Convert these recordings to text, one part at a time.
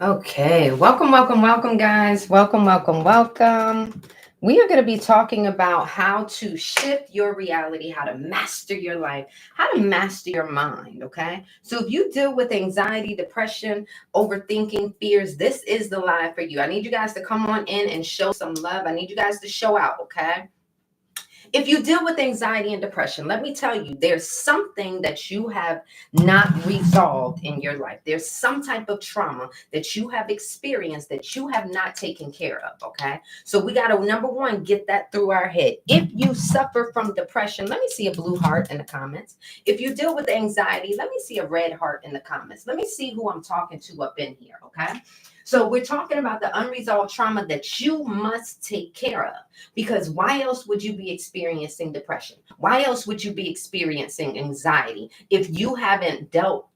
Okay, welcome, guys. Welcome. We are going to be talking about how to shift your reality, how to master your life, how to master your mind. Okay, so if you deal with anxiety, depression, overthinking, fears, this is the live for you. I need you guys to come on in and show some love. I need you guys to show out. Okay, if you deal with anxiety and depression, let me tell you, there's something that you have not resolved in your life. There's some type of trauma that you have experienced that you have not taken care of. Okay. So we got to, number one, get that through our head. If you suffer from depression, let me see a blue heart in the comments. If you deal with anxiety, let me see a red heart in the comments. Let me see who I'm talking to up in here. Okay. So we're talking about the unresolved trauma that you must take care of. Because why else would you be experiencing depression? Why else would you be experiencing anxiety if you've dealt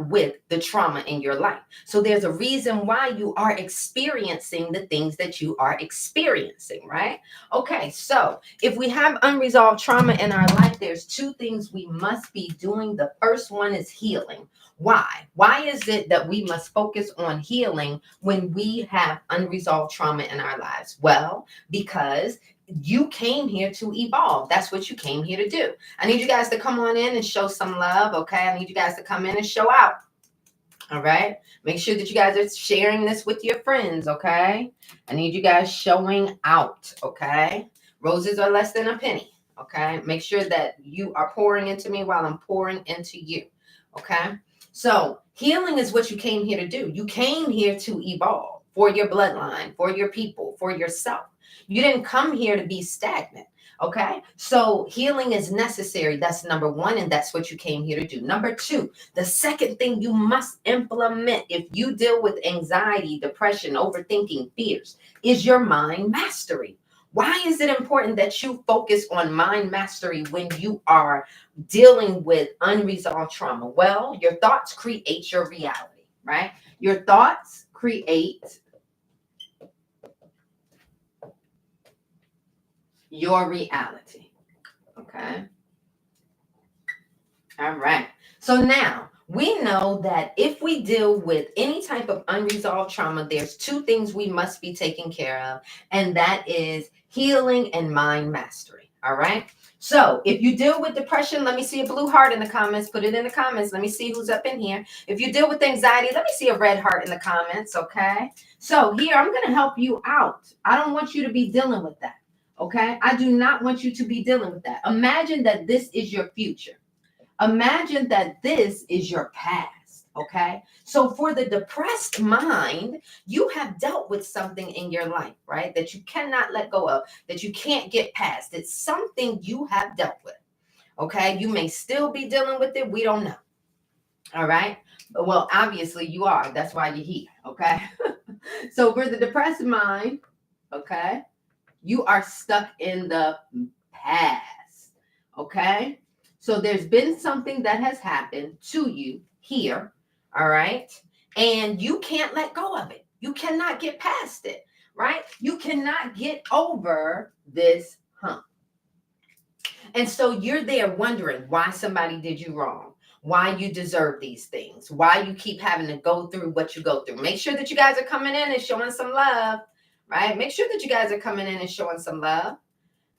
with the trauma in your life? So there's a reason why you are experiencing the things that you are experiencing, right? Okay, so if we have unresolved trauma in our life, there's two things we must be doing. The first one is healing. Why? Why is it that we must focus on healing when we have unresolved trauma in our lives? Well, because you came here to evolve. That's what you came here to do. I need you guys to come on in and show some love, okay? I need you guys to come in and show out. All right. Make sure that you guys are sharing this with your friends, okay? I need you guys showing out, okay? Roses are less than a penny, okay? Make sure that you are pouring into me while I'm pouring into you, okay? So, healing is what you came here to do. You came here to evolve for your bloodline, for your people, for yourself. You didn't come here to be stagnant. Okay, so healing is necessary. That's number one, and that's what you came here to do. Number two, the second thing you must implement if you deal with anxiety, depression, overthinking, fears is your mind mastery. Why is it important that you focus on mind mastery when you are dealing with unresolved trauma? Well, your thoughts create your reality, right? Your thoughts create your reality. Okay. All right. So now we know that if we deal with any type of unresolved trauma, there's two things we must be taking care of, and that is healing and mind mastery. All right. So if you deal with depression, let me see a blue heart in the comments. Put it in the comments. Let me see who's up in here. If you deal with anxiety, let me see a red heart in the comments. Okay. So here, I'm going to help you out. I don't want you to be dealing with that. Okay. I do not want you to be dealing with that. Imagine that this is your future. Imagine that this is your past, okay? So for the depressed mind, you have dealt with something in your life, right? That you cannot let go of, that you can't get past. It's something you have dealt with, okay? You may still be dealing with it. We don't know, all right? Well, obviously you are. That's why you're here, okay? So for the depressed mind, okay, you are stuck in the past, okay? So there's been something that has happened to you here, all right? And you can't let go of it. You cannot get past it, right? You cannot get over this hump. And so you're there wondering why somebody did you wrong, why you deserve these things, why you keep having to go through what you go through. Make sure that you guys are coming in and showing some love, right? Make sure that you guys are coming in and showing some love.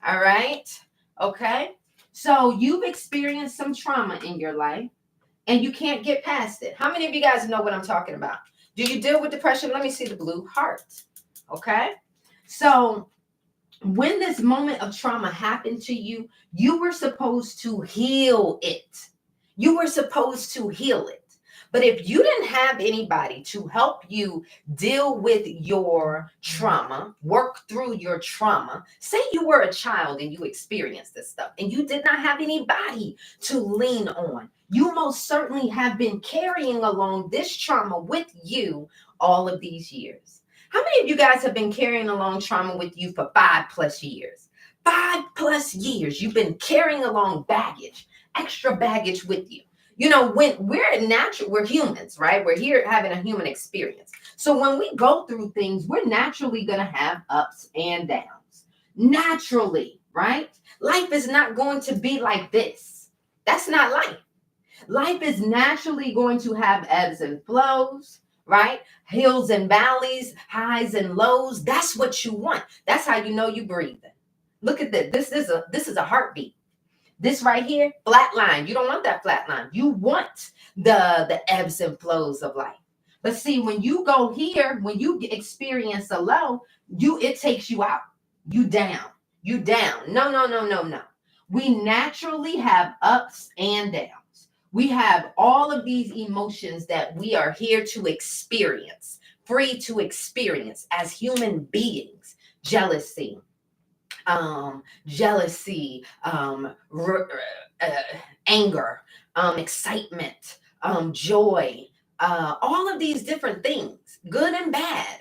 All right. Okay. So you've experienced some trauma in your life and you can't get past it. How many of you guys know what I'm talking about? Do you deal with depression? Let me see the blue heart. Okay. So when this moment of trauma happened to you, you were supposed to heal it. You were supposed to heal it. But if you didn't have anybody to help you deal with your trauma, work through your trauma, say you were a child and you experienced this stuff and you did not have anybody to lean on, you most certainly have been carrying along this trauma with you all of these years. How many of you guys have been carrying along trauma with you for 5+ years? 5+ years, you've been carrying along baggage, extra baggage with you. You know, when we're humans, right? We're here having a human experience. So when we go through things, we're naturally going to have ups and downs. Naturally, right? Life is not going to be like this. That's not life. Life is naturally going to have ebbs and flows. right? Hills and valleys, highs and lows. That's what you want. That's how you know you breathing. Look at this. This is a heartbeat. This right here, flat line. You don't want that flat line. You want the ebbs and flows of life. But see, when you go here, when you experience a low, it takes you out. You down. You down. No, no, no, no, no. We naturally have ups and downs. We have all of these emotions that we are here to experience, free to experience as human beings. Jealousy, jealousy, uh, anger, excitement, joy, all of these different things, good and bad,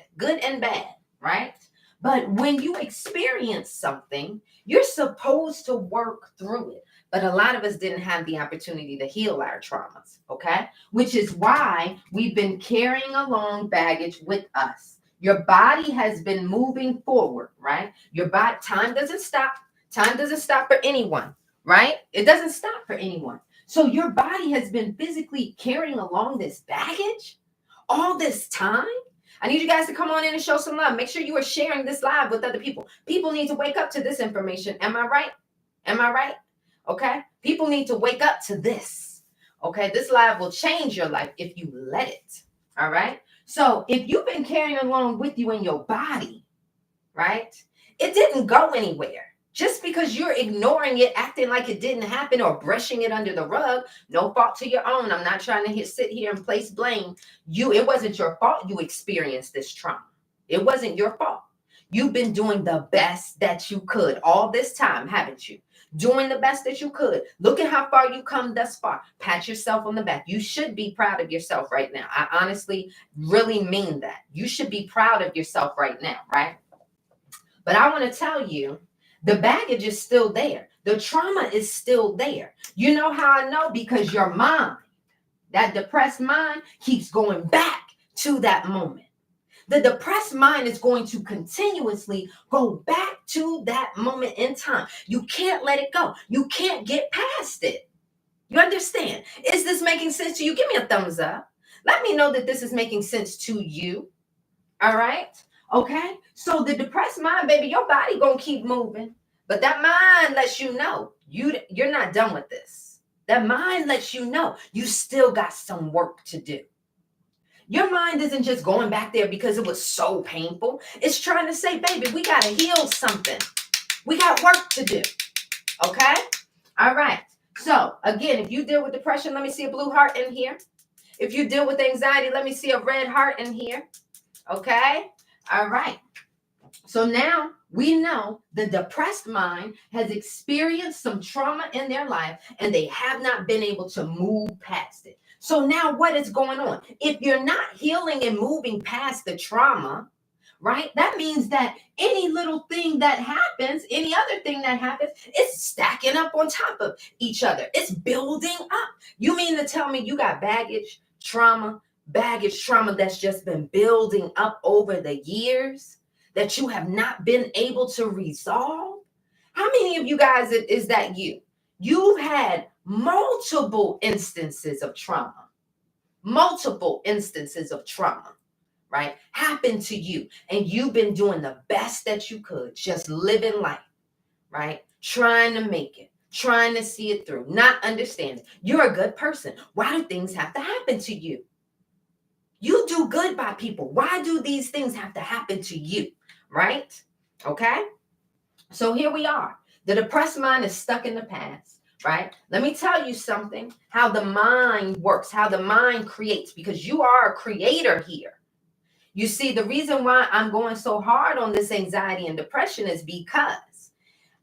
right? But when you experience something, you're supposed to work through it. But a lot of us didn't have the opportunity to heal our traumas, okay? Which is why we've been carrying along baggage with us. Your body has been moving forward, right? Your body, time doesn't stop. Time doesn't stop for anyone, right? It doesn't stop for anyone. So your body has been physically carrying along this baggage all this time. I need you guys to come on in and show some love. Make sure you are sharing this live with other people. People need to wake up to this information. Am I right? Am I right? Okay. People need to wake up to this. Okay. This live will change your life if you let it. All right. So if you've been carrying along with you in your body, right? It didn't go anywhere. Just because you're ignoring it, acting like it didn't happen or brushing it under the rug, no fault to your own. I'm not trying to sit here and place blame. It wasn't your fault you experienced this trauma. It wasn't your fault. You've been doing the best that you could all this time, haven't you? Doing the best that you could. Look at how far you come thus far. Pat yourself on the back. You should be proud of yourself right now. I honestly really mean that. You should be proud of yourself right now, right? But I want to tell you, the baggage is still there. The trauma is still there. You know how I know? Because your mind, that depressed mind, keeps going back to that moment. The depressed mind is going to continuously go back to that moment in time. You can't let it go. You can't get past it. You understand? Is this making sense to you? Give me a thumbs up. Let me know that this is making sense to you. All right? Okay? So the depressed mind, baby, your body gonna keep moving. But that mind lets you know you're not done with this. That mind lets you know you still got some work to do. Your mind isn't just going back there because it was so painful. It's trying to say, baby, we got to heal something. We got work to do. Okay? All right. So, again, if you deal with depression, let me see a blue heart in here. If you deal with anxiety, let me see a red heart in here. Okay? All right. So now we know the depressed mind has experienced some trauma in their life and they have not been able to move past it. So now what is going on? If you're not healing and moving past the trauma, right? That means that any little thing that happens, any other thing that happens, it's stacking up on top of each other. It's building up. You mean to tell me you got baggage trauma that's just been building up over the years that you have not been able to resolve? How many of you guys is that you? You've had multiple instances of trauma, right? Happen to you. And you've been doing the best that you could, just living life, right? Trying to make it, trying to see it through, not understanding. You're a good person. Why do things have to happen to you? You do good by people. Why do these things have to happen to you? Right? Okay? So here we are. The depressed mind is stuck in the past, right? Let me tell you something, how the mind works, how the mind creates, because you are a creator here. You see, the reason why I'm going so hard on this anxiety and depression is because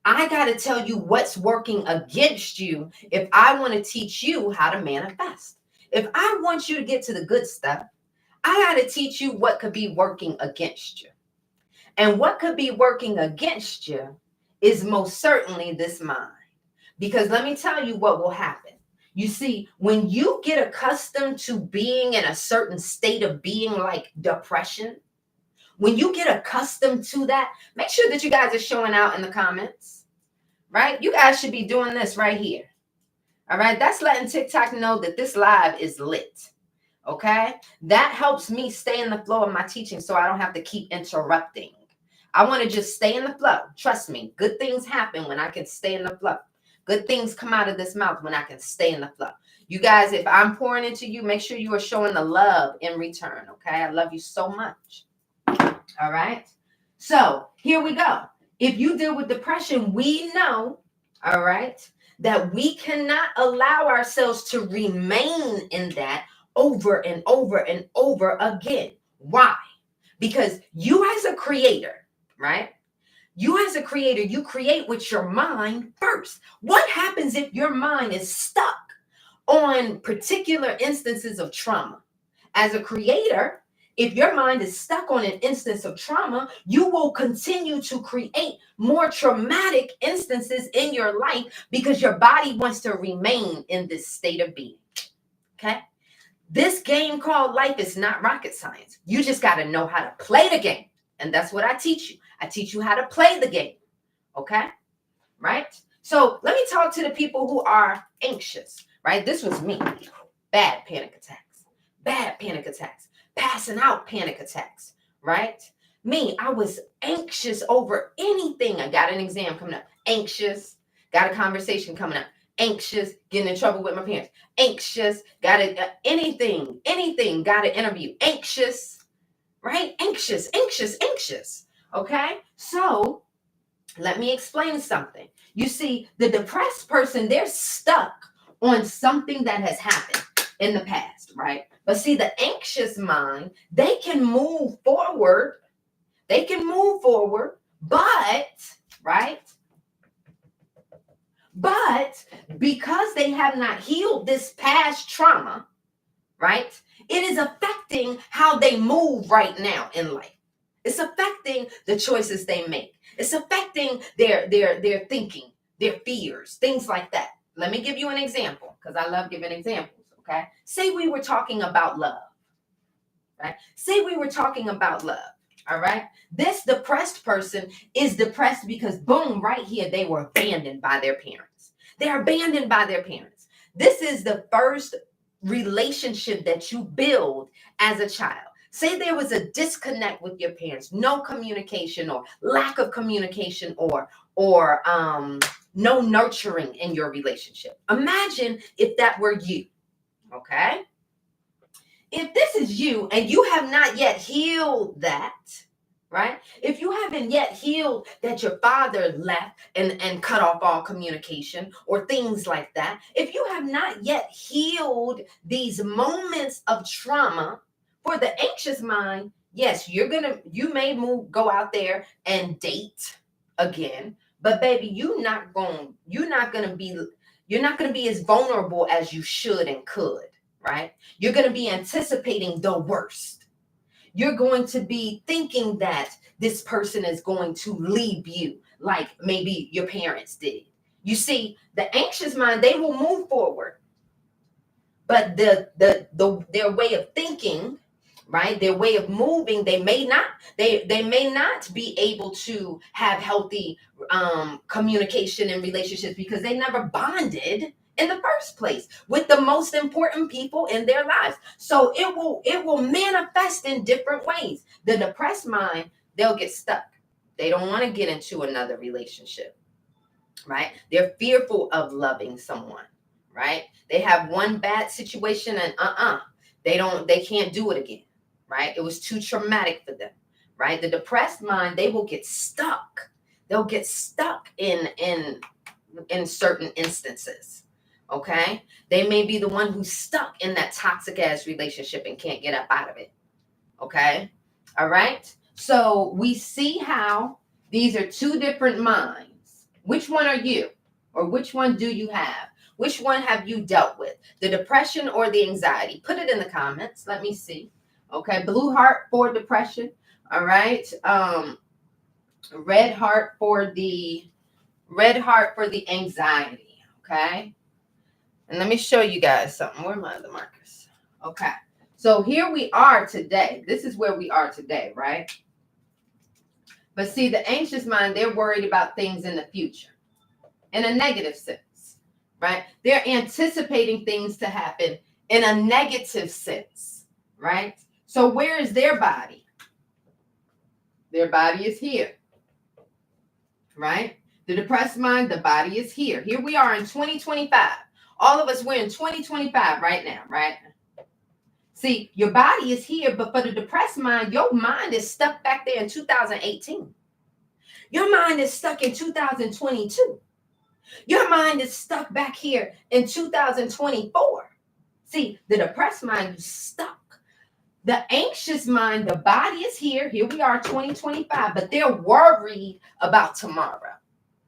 I got to tell you what's working against you if I want to teach you how to manifest. If I want you to get to the good stuff, I got to teach you what could be working against you. And what could be working against you is most certainly this mind. Because let me tell you what will happen. You see, when you get accustomed to being in a certain state of being like depression, when you get accustomed to that, make sure that you guys are showing out in the comments, right? You guys should be doing this right here. All right. That's letting TikTok know that this live is lit. Okay? That helps me stay in the flow of my teaching so I don't have to keep interrupting. I want to just stay in the flow. Trust me, good things happen when I can stay in the flow. Good things come out of this mouth when I can stay in the flow. You guys, if I'm pouring into you, make sure you are showing the love in return. Okay? I love you so much. All right? So here we go. If you deal with depression, we know, all right, that we cannot allow ourselves to remain in that over and over and over again. Why? Because you as a creator, right? You as a creator, you create with your mind first. What happens if your mind is stuck on particular instances of trauma? As a creator, if your mind is stuck on an instance of trauma, you will continue to create more traumatic instances in your life because your body wants to remain in this state of being. Okay? This game called life is not rocket science. You just got to know how to play the game. And that's what I teach you. I teach you how to play the game. Okay? Right? So let me talk to the people who are anxious. Right? This was me. Bad panic attacks. Bad panic attacks. Passing out panic attacks. Right? Me, I was anxious over anything. I got an exam coming up. Anxious. Got a conversation coming up. Anxious, getting in trouble with my parents. Anxious, got it, anything, got an interview. Anxious, right? Anxious. Okay, so let me explain something. You see, the depressed person, they're stuck on something that has happened in the past, right? But see, the anxious mind, they can move forward. But, right? But because they have not healed this past trauma, right, it is affecting how they move right now in life. It's affecting the choices they make. It's affecting their thinking, their fears, things like that. Let me give you an example because I love giving examples, okay? Say we were talking about love, right? Say we were talking about love. All right. This depressed person is depressed because, boom, right here, they were abandoned by their parents. They're abandoned by their parents. This is the first relationship that you build as a child. Say there was a disconnect with your parents, no communication or lack of communication or no nurturing in your relationship. Imagine if that were you. Okay. If this is you and you have not yet healed that, right? If you haven't yet healed that your father left and cut off all communication or things like that, if you have not yet healed these moments of trauma, for the anxious mind, yes, you may go out there and date again, but baby, you're not gonna be as vulnerable as you should and could. Right? You're going to be anticipating the worst. You're going to be thinking that this person is going to leave you like maybe your parents did. You see, the anxious mind, they will move forward. But their way of thinking, right? Their way of moving, they may not be able to have healthy communication and relationships because they never bonded in the first place with the most important people in their lives. So it will manifest in different ways. The depressed mind, they'll get stuck. They don't want to get into another relationship, right? They're fearful of loving someone, right? They have one bad situation and they can't do it again, right? It was too traumatic for them, right? The depressed mind, they will get stuck. They'll get stuck in certain instances. Okay, they may be the one who's stuck in that toxic ass relationship and can't get up out of it. Okay, all right. So we see how these are two different minds. Which one are you, or which one do you have? Which one have you dealt with? The depression or the anxiety? Put it in the comments. Let me see. Okay, blue heart for depression. All right. Red heart for the anxiety. Okay. And let me show you guys something. Where are my other markers? Okay. So here we are today. This is where we are today, right? But see, the anxious mind, they're worried about things in the future in a negative sense, right? They're anticipating things to happen in a negative sense, right? So where is their body? Their body is here, right? The depressed mind, the body is here. Here we are in 2025. All of us, we're in 2025 right now, right? See, your body is here, but for the depressed mind, your mind is stuck back there in 2018. Your mind is stuck in 2022. Your mind is stuck back here in 2024. See, the depressed mind is stuck. The anxious mind, the body is here. Here we are, 2025, but they're worried about tomorrow.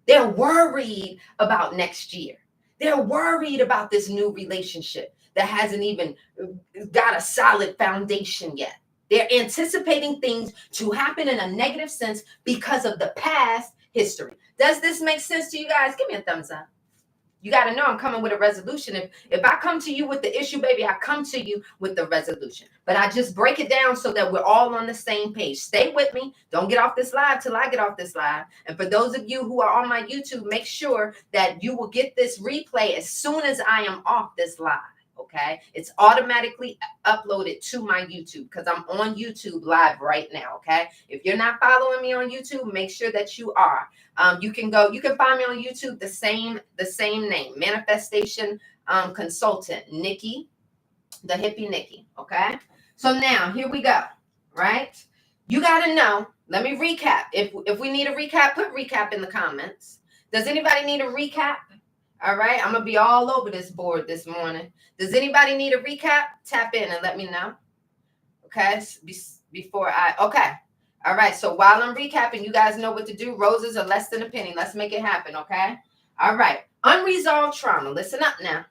They're worried about next year. They're worried about this new relationship that hasn't even got a solid foundation yet. They're anticipating things to happen in a negative sense because of the past history. Does this make sense to you guys? Give me a thumbs up. You got to know I'm coming with a resolution. If I come to you with the issue, baby, I come to you with the resolution. But I just break it down so that we're all on the same page. Stay with me. Don't get off this live till I get off this live. And for those of you who are on my YouTube, make sure that you will get this replay as soon as I am off this live. Okay, it's automatically uploaded to my YouTube because I'm on YouTube live right now. Okay, if you're not following me on YouTube, make sure that you are. You can find me on YouTube the same name, Manifestation Consultant, Nikki, the hippie Nikki. Okay, so now here we go. Right, you got to know. Let me recap. If we need a recap, put recap in the comments. Does anybody need a recap? All right, I'm gonna be all over this board this morning. Does anybody need a recap? Tap in and let me know. Okay, before okay. All right, so while I'm recapping, you guys know what to do. Roses are less than a penny. Let's make it happen, okay? All right, unresolved trauma. Listen up now.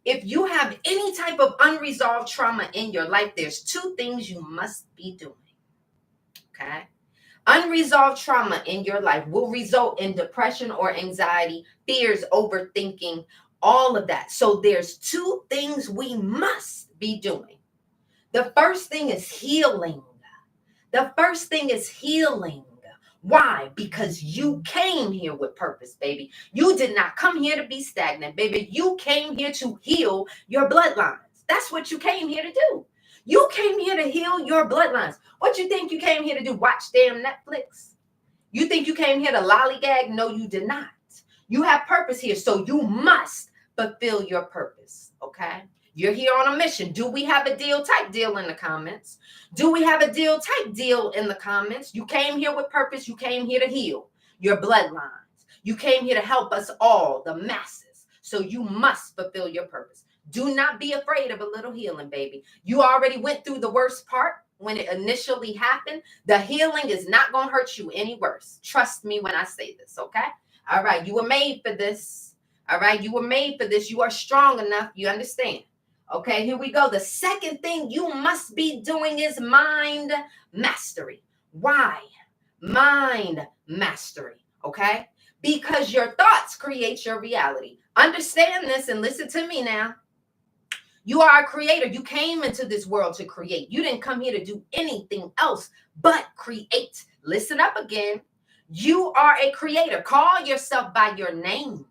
If you have any type of unresolved trauma in your life, there's two things you must be doing, okay? Unresolved trauma in your life will result in depression or anxiety, fears, overthinking, all of that. So there's two things we must be doing. The first thing is healing. The first thing is healing. Why? Because you came here with purpose, baby. You did not come here to be stagnant, baby. You came here to heal your bloodlines. That's what you came here to do. You came here to heal your bloodlines. What you think you came here to do? Watch damn Netflix? You think you came here to lollygag? No, you did not. You have purpose here, so you must fulfill your purpose, okay? You're here on a mission. Do we have a deal? Type deal in the comments. Do we have a deal? Type deal in the comments. You came here with purpose. You came here to heal your bloodlines. You came here to help us all, the masses. So you must fulfill your purpose. Do not be afraid of a little healing, baby. You already went through the worst part when it initially happened. The healing is not going to hurt you any worse. Trust me when I say this, okay? All right, you were made for this. All right, you were made for this. You are strong enough. You understand? Okay, here we go. The second thing you must be doing is mind mastery. Why? Mind mastery, okay? Because your thoughts create your reality. Understand this and listen to me now. You are a creator. You came into this world to create. You didn't come here to do anything else but create. Listen up again. You are a creator. Call yourself by your name.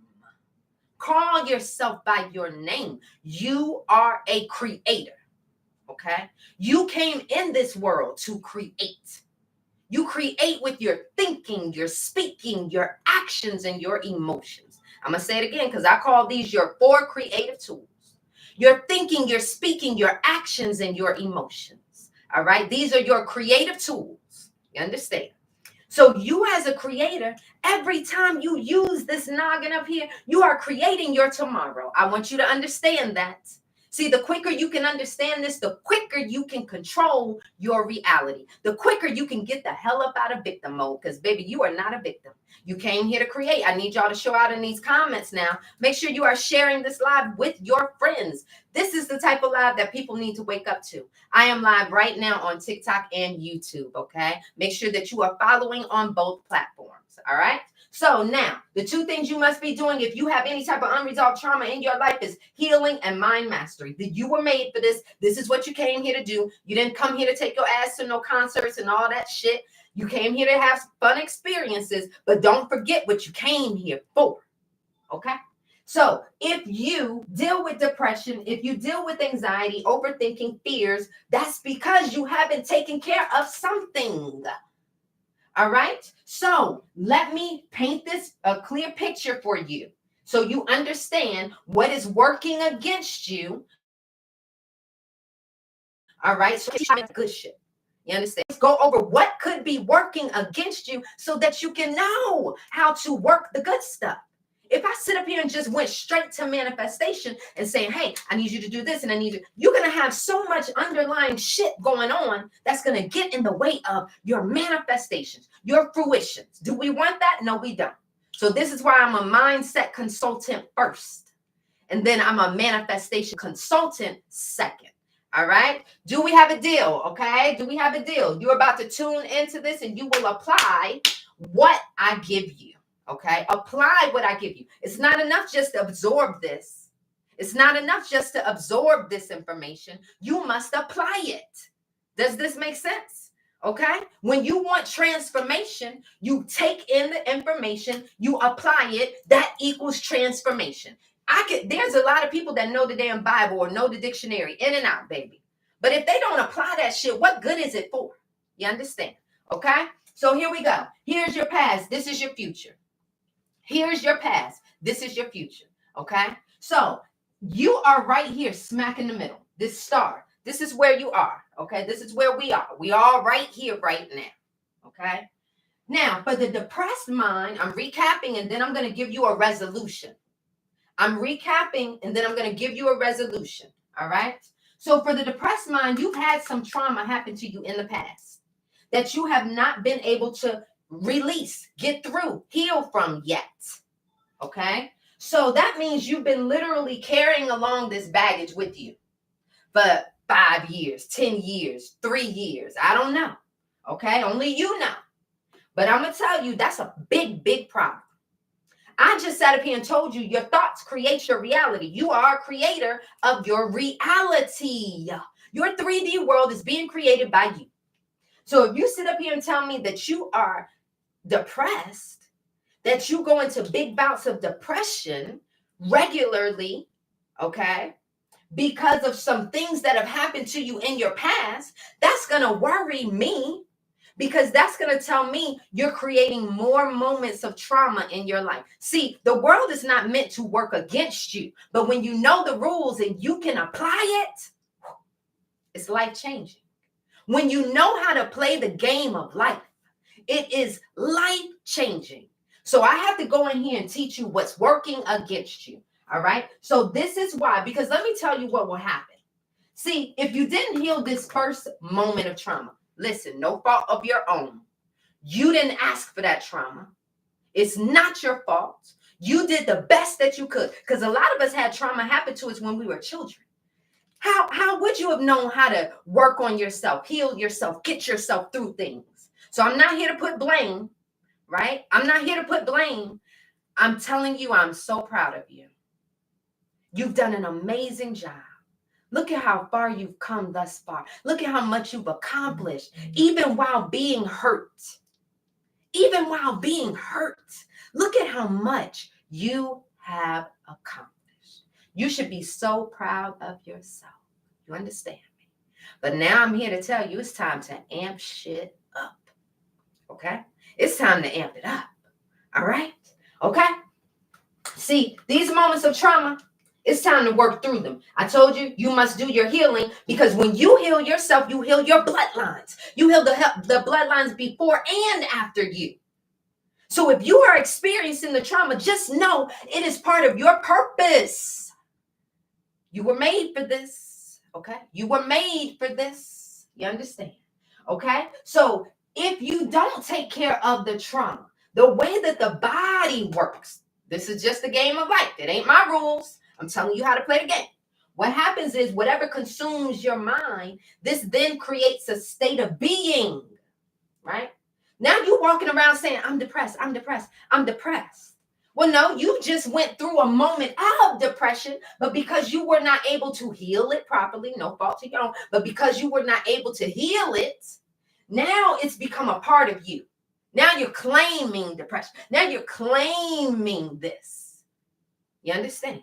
Call yourself by your name. You are a creator. Okay? You came in this world to create. You create with your thinking, your speaking, your actions, and your emotions. I'm going to say it again because I call these your 4 creative tools. Your thinking, your speaking, your actions, and your emotions. All right? These are your creative tools. You understand? So you as a creator, every time you use this noggin up here, you are creating your tomorrow. I want you to understand that. See, the quicker you can understand this, the quicker you can control your reality. The quicker you can get the hell up out of victim mode. Because, baby, you are not a victim. You came here to create. I need y'all to show out in these comments now. Make sure you are sharing this live with your friends. This is the type of live that people need to wake up to. I am live right now on TikTok and YouTube, okay? Make sure that you are following on both platforms, all right? So now, the two things you must be doing if you have any type of unresolved trauma in your life is healing and mind mastery. You were made for this. This is what you came here to do. You didn't come here to take your ass to no concerts and all that shit. You came here to have fun experiences, but don't forget what you came here for, okay? So if you deal with depression, if you deal with anxiety, overthinking, fears, that's because you haven't taken care of something. All right. So let me paint this a clear picture for you so you understand what is working against you. All right. So good shit. You understand? Let's go over what could be working against you so that you can know how to work the good stuff. If I sit up here and just went straight to manifestation and saying, hey, I need you to do this and I need you, you're going to have so much underlying shit going on that's going to get in the way of your manifestations, your fruitions. Do we want that? No, we don't. So this is why I'm a mindset consultant first. And then I'm a manifestation consultant second. All right. Do we have a deal? Okay. Do we have a deal? You're about to tune into this and you will apply what I give you. Okay. Apply what I give you. It's not enough just to absorb this. It's not enough just to absorb this information. You must apply it. Does this make sense? Okay. When you want transformation, you take in the information, you apply it. That equals transformation. There's a lot of people that know the damn Bible or know the dictionary in and out, baby. But if they don't apply that shit, what good is it for? You understand? Okay? So here we go. Here's your past. This is your future. Here's your past. This is your future. Okay? So you are right here, smack in the middle. This star. This is where you are. Okay? This is where we are. We are right here, right now. Okay? Now, for the depressed mind, I'm recapping and then I'm going to give you a resolution. I'm recapping and then I'm going to give you a resolution. All right. So for the depressed mind, you've had some trauma happen to you in the past that you have not been able to release, get through, heal from yet. Okay. So that means you've been literally carrying along this baggage with you for 5 years, 10 years, 3 years. I don't know. Okay. Only you know. But I'm going to tell you that's a big, big problem. I just sat up here and told you your thoughts create your reality. You are a creator of your reality. Your 3D world is being created by you. So if you sit up here and tell me that you are depressed, that you go into big bouts of depression regularly, okay, because of some things that have happened to you in your past, that's going to worry me. Because that's going to tell me you're creating more moments of trauma in your life. See, the world is not meant to work against you. But when you know the rules and you can apply it, it's life-changing. When you know how to play the game of life, it is life-changing. So I have to go in here and teach you what's working against you. All right? So this is why. Because let me tell you what will happen. See, if you didn't heal this first moment of trauma, listen, no fault of your own. You didn't ask for that trauma. It's not your fault. You did the best that you could. Because a lot of us had trauma happen to us when we were children. How would you have known how to work on yourself, heal yourself, get yourself through things? So I'm not here to put blame, right? I'm not here to put blame. I'm telling you, I'm so proud of you. You've done an amazing job. Look at how far you've come thus far. Look at how much you've accomplished, even while being hurt. Even while being hurt. Look at how much you have accomplished. You should be so proud of yourself. You understand me? But now I'm here to tell you it's time to amp shit up. Okay? It's time to amp it up. All right? Okay? See, these moments of trauma, it's time to work through them. I told you, you must do your healing because when you heal yourself, you heal your bloodlines. You heal the bloodlines before and after you. So if you are experiencing the trauma, just know it is part of your purpose. You were made for this, okay? You were made for this. You understand? Okay? So if you don't take care of the trauma, the way that the body works, this is just a game of life. It ain't my rules. I'm telling you how to play the game. What happens is whatever consumes your mind, this then creates a state of being, right? Now you're walking around saying, I'm depressed, I'm depressed, I'm depressed. Well, no, you just went through a moment of depression, but because you were not able to heal it properly, no fault to your own, but because you were not able to heal it, now it's become a part of you. Now you're claiming depression. Now you're claiming this. You understand?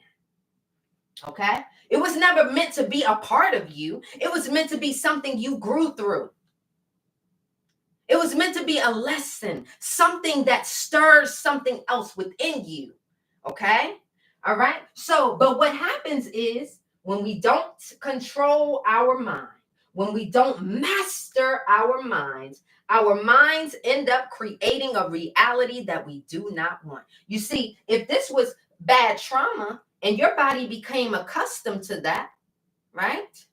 Okay? It was never meant to be a part of you. It was meant to be something you grew through. It was meant to be a lesson, something that stirs something else within you. Okay? All right? So, but what happens is when we don't control our mind, when we don't master our minds end up creating a reality that we do not want. You see, if this was bad trauma and your body became accustomed to that, right?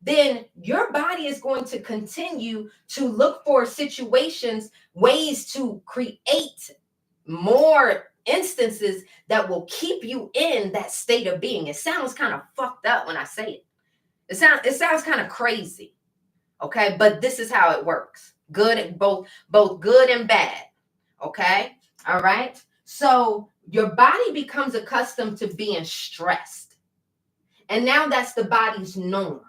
Then your body is going to continue to look for situations, ways to create more instances that will keep you in that state of being. It sounds kind of fucked up when I say it. It sounds kind of crazy. Okay, but this is how it works. Good, both good and bad. Okay, all right. So your body becomes accustomed to being stressed, and now that's the body's norm.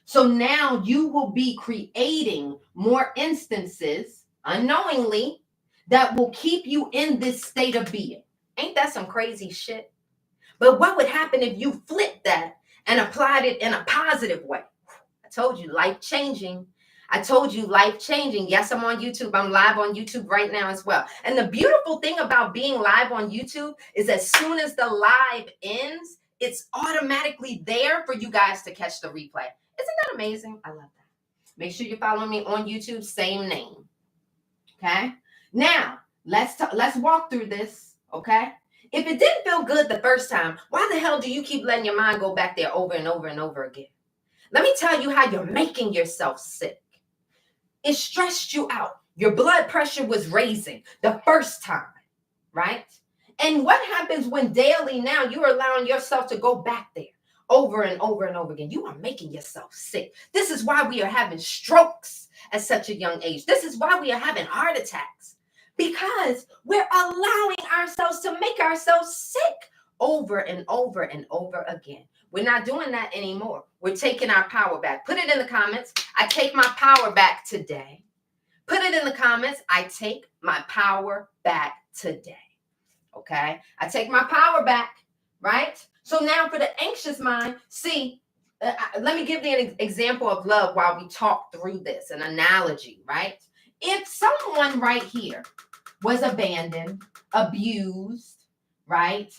So now you will be creating more instances unknowingly that will keep you in this state of being. Ain't that some crazy shit? But what would happen if you flipped that and applied it in a positive way? I told you, life changing. I told you, life changing. Yes, I'm on YouTube. I'm live on YouTube right now as well. And the beautiful thing about being live on YouTube is as soon as the live ends, it's automatically there for you guys to catch the replay. Isn't that amazing? I love that. Make sure you follow me on YouTube, same name. Okay. Now let's walk through this. Okay. If it didn't feel good the first time, why the hell do you keep letting your mind go back there over and over and over again? Let me tell you how you're making yourself sick. It stressed you out. Your blood pressure was raising the first time, right? And what happens when daily now you're allowing yourself to go back there over and over and over again? You are making yourself sick. This is why we are having strokes at such a young age. This is why we are having heart attacks, because we're allowing ourselves to make ourselves sick over and over and over again. We're not doing that anymore. We're taking our power back. Put it in the comments. I take my power back today. Put it in the comments. I take my power back today. Okay? I take my power back, right? So now for the anxious mind, see, let me give you an example of love while we talk through this, an analogy, right? If someone right here was abandoned, abused, right?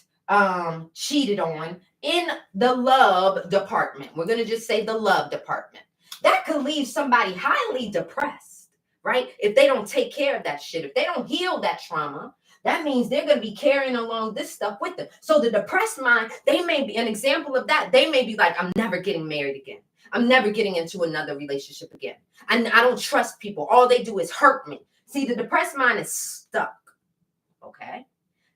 Cheated on in the love department. We're going to just say the love department. That could leave somebody highly depressed, right? If they don't take care of that shit, if they don't heal that trauma, that means they're going to be carrying along this stuff with them. So the depressed mind, they may be an example of that. They may be like, I'm never getting married again. I'm never getting into another relationship again. And I don't trust people. All they do is hurt me. See, the depressed mind is stuck. Okay.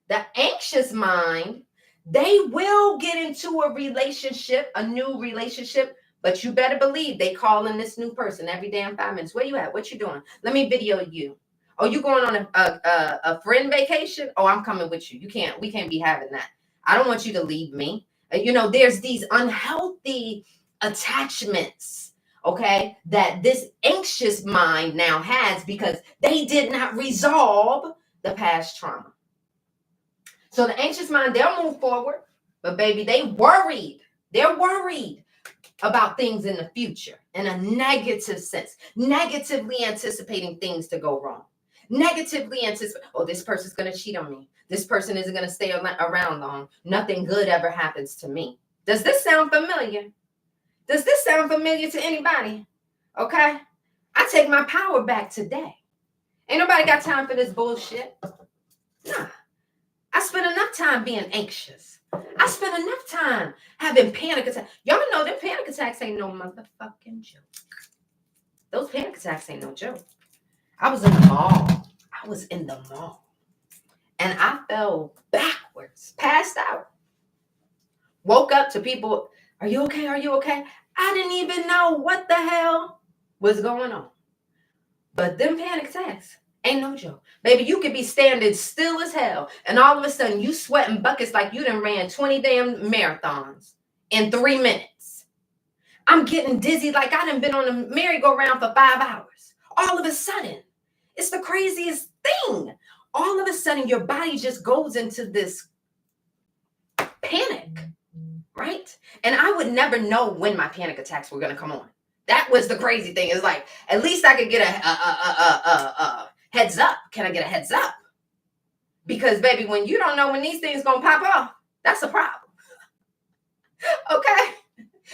The anxious mind, they will get into a relationship, a new relationship, but you better believe they call in this new person every damn 5 minutes. Where you at? What you doing? Let me video you. Oh, you going on a friend vacation? Oh, I'm coming with you. We can't be having that. I don't want you to leave me. There's these unhealthy attachments, okay, that this anxious mind now has because they did not resolve the past trauma. So the anxious mind, they'll move forward, but baby, they're worried about things in the future in a negative sense, negatively anticipating things to go wrong, negatively anticipate, oh, this person's going to cheat on me. This person isn't going to stay around long. Nothing good ever happens to me. Does this sound familiar? Does this sound familiar to anybody? Okay. I take my power back today. Ain't nobody got time for this bullshit. Nah. I spent enough time being anxious. I spent enough time having panic attacks. Y'all know that panic attacks ain't no motherfucking joke. Those panic attacks ain't no joke. I was in the mall. And I fell backwards, passed out. Woke up to people, are you okay? Are you okay? I didn't even know what the hell was going on. But them panic attacks ain't no joke. Baby, you could be standing still as hell, and all of a sudden you sweating buckets like you done ran 20 damn marathons in 3 minutes. I'm getting dizzy like I done been on a merry-go-round for 5 hours. All of a sudden, it's the craziest thing. All of a sudden, your body just goes into this panic, right? And I would never know when my panic attacks were going to come on. That was the crazy thing. Is like, at least I could get a heads up. Can I get a heads up? Because, baby, when you don't know when these things going to pop off, that's a problem. Okay?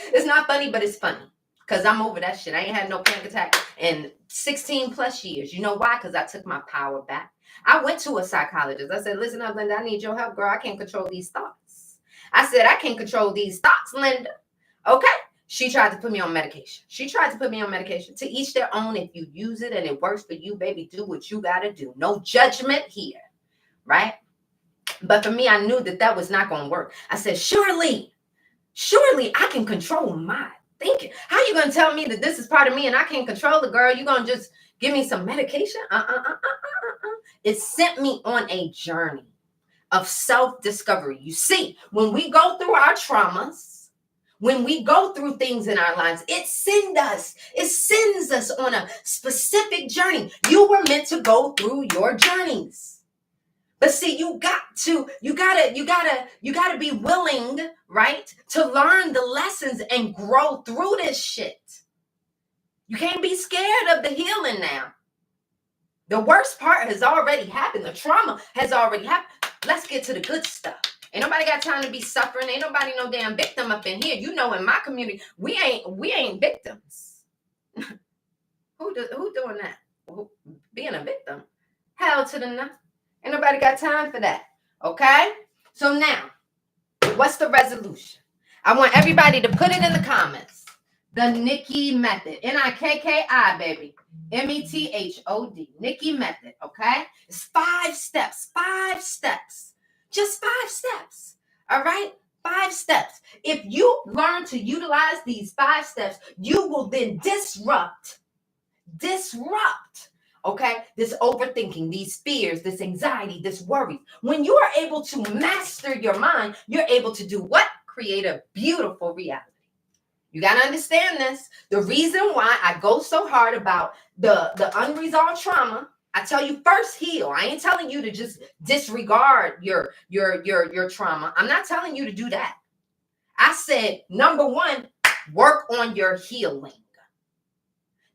It's not funny, but it's funny. Because I'm over that shit. I ain't had no panic attack in 16 plus years. You know why? Because I took my power back. I went to a psychologist. I said, listen up, Linda, I need your help, girl. I can't control these thoughts. I said, I can't control these thoughts, Linda. Okay. She tried to put me on medication. To each their own. If you use it and it works for you, baby, do what you got to do. No judgment here. Right? But for me, I knew that was not going to work. I said, surely I can control my thinking. How you going to tell me that this is part of me and I can't control the girl? You going to just give me some medication? It sent me on a journey of self-discovery. You see, when we go through our traumas, when we go through things in our lives, it sends us on a specific journey. You were meant to go through your journeys. But see, you gotta be willing, right, to learn the lessons and grow through this shit. You can't be scared of the healing now. The worst part has already happened. The trauma has already happened. Let's get to the good stuff. Ain't nobody got time to be suffering. Ain't nobody no damn victim up in here. You know, in my community, we ain't victims. Who doing that? Being a victim? Hell to the no. Ain't nobody got time for that. Okay? So now, what's the resolution? I want everybody to put it in the comments. The Nikki method. Nikki, baby. METHOD. Nikki method. Okay? It's 5 steps. 5 steps. Just 5 steps. All right? 5 steps. If you learn to utilize these 5 steps, you will then disrupt, okay, this overthinking, these fears, this anxiety, this worry. When you are able to master your mind, you're able to do what? Create a beautiful reality. You got to understand this. The reason why I go so hard about the unresolved trauma, I tell you first heal. I ain't telling you to just disregard your trauma. I'm not telling you to do that. I said, number 1, work on your healing.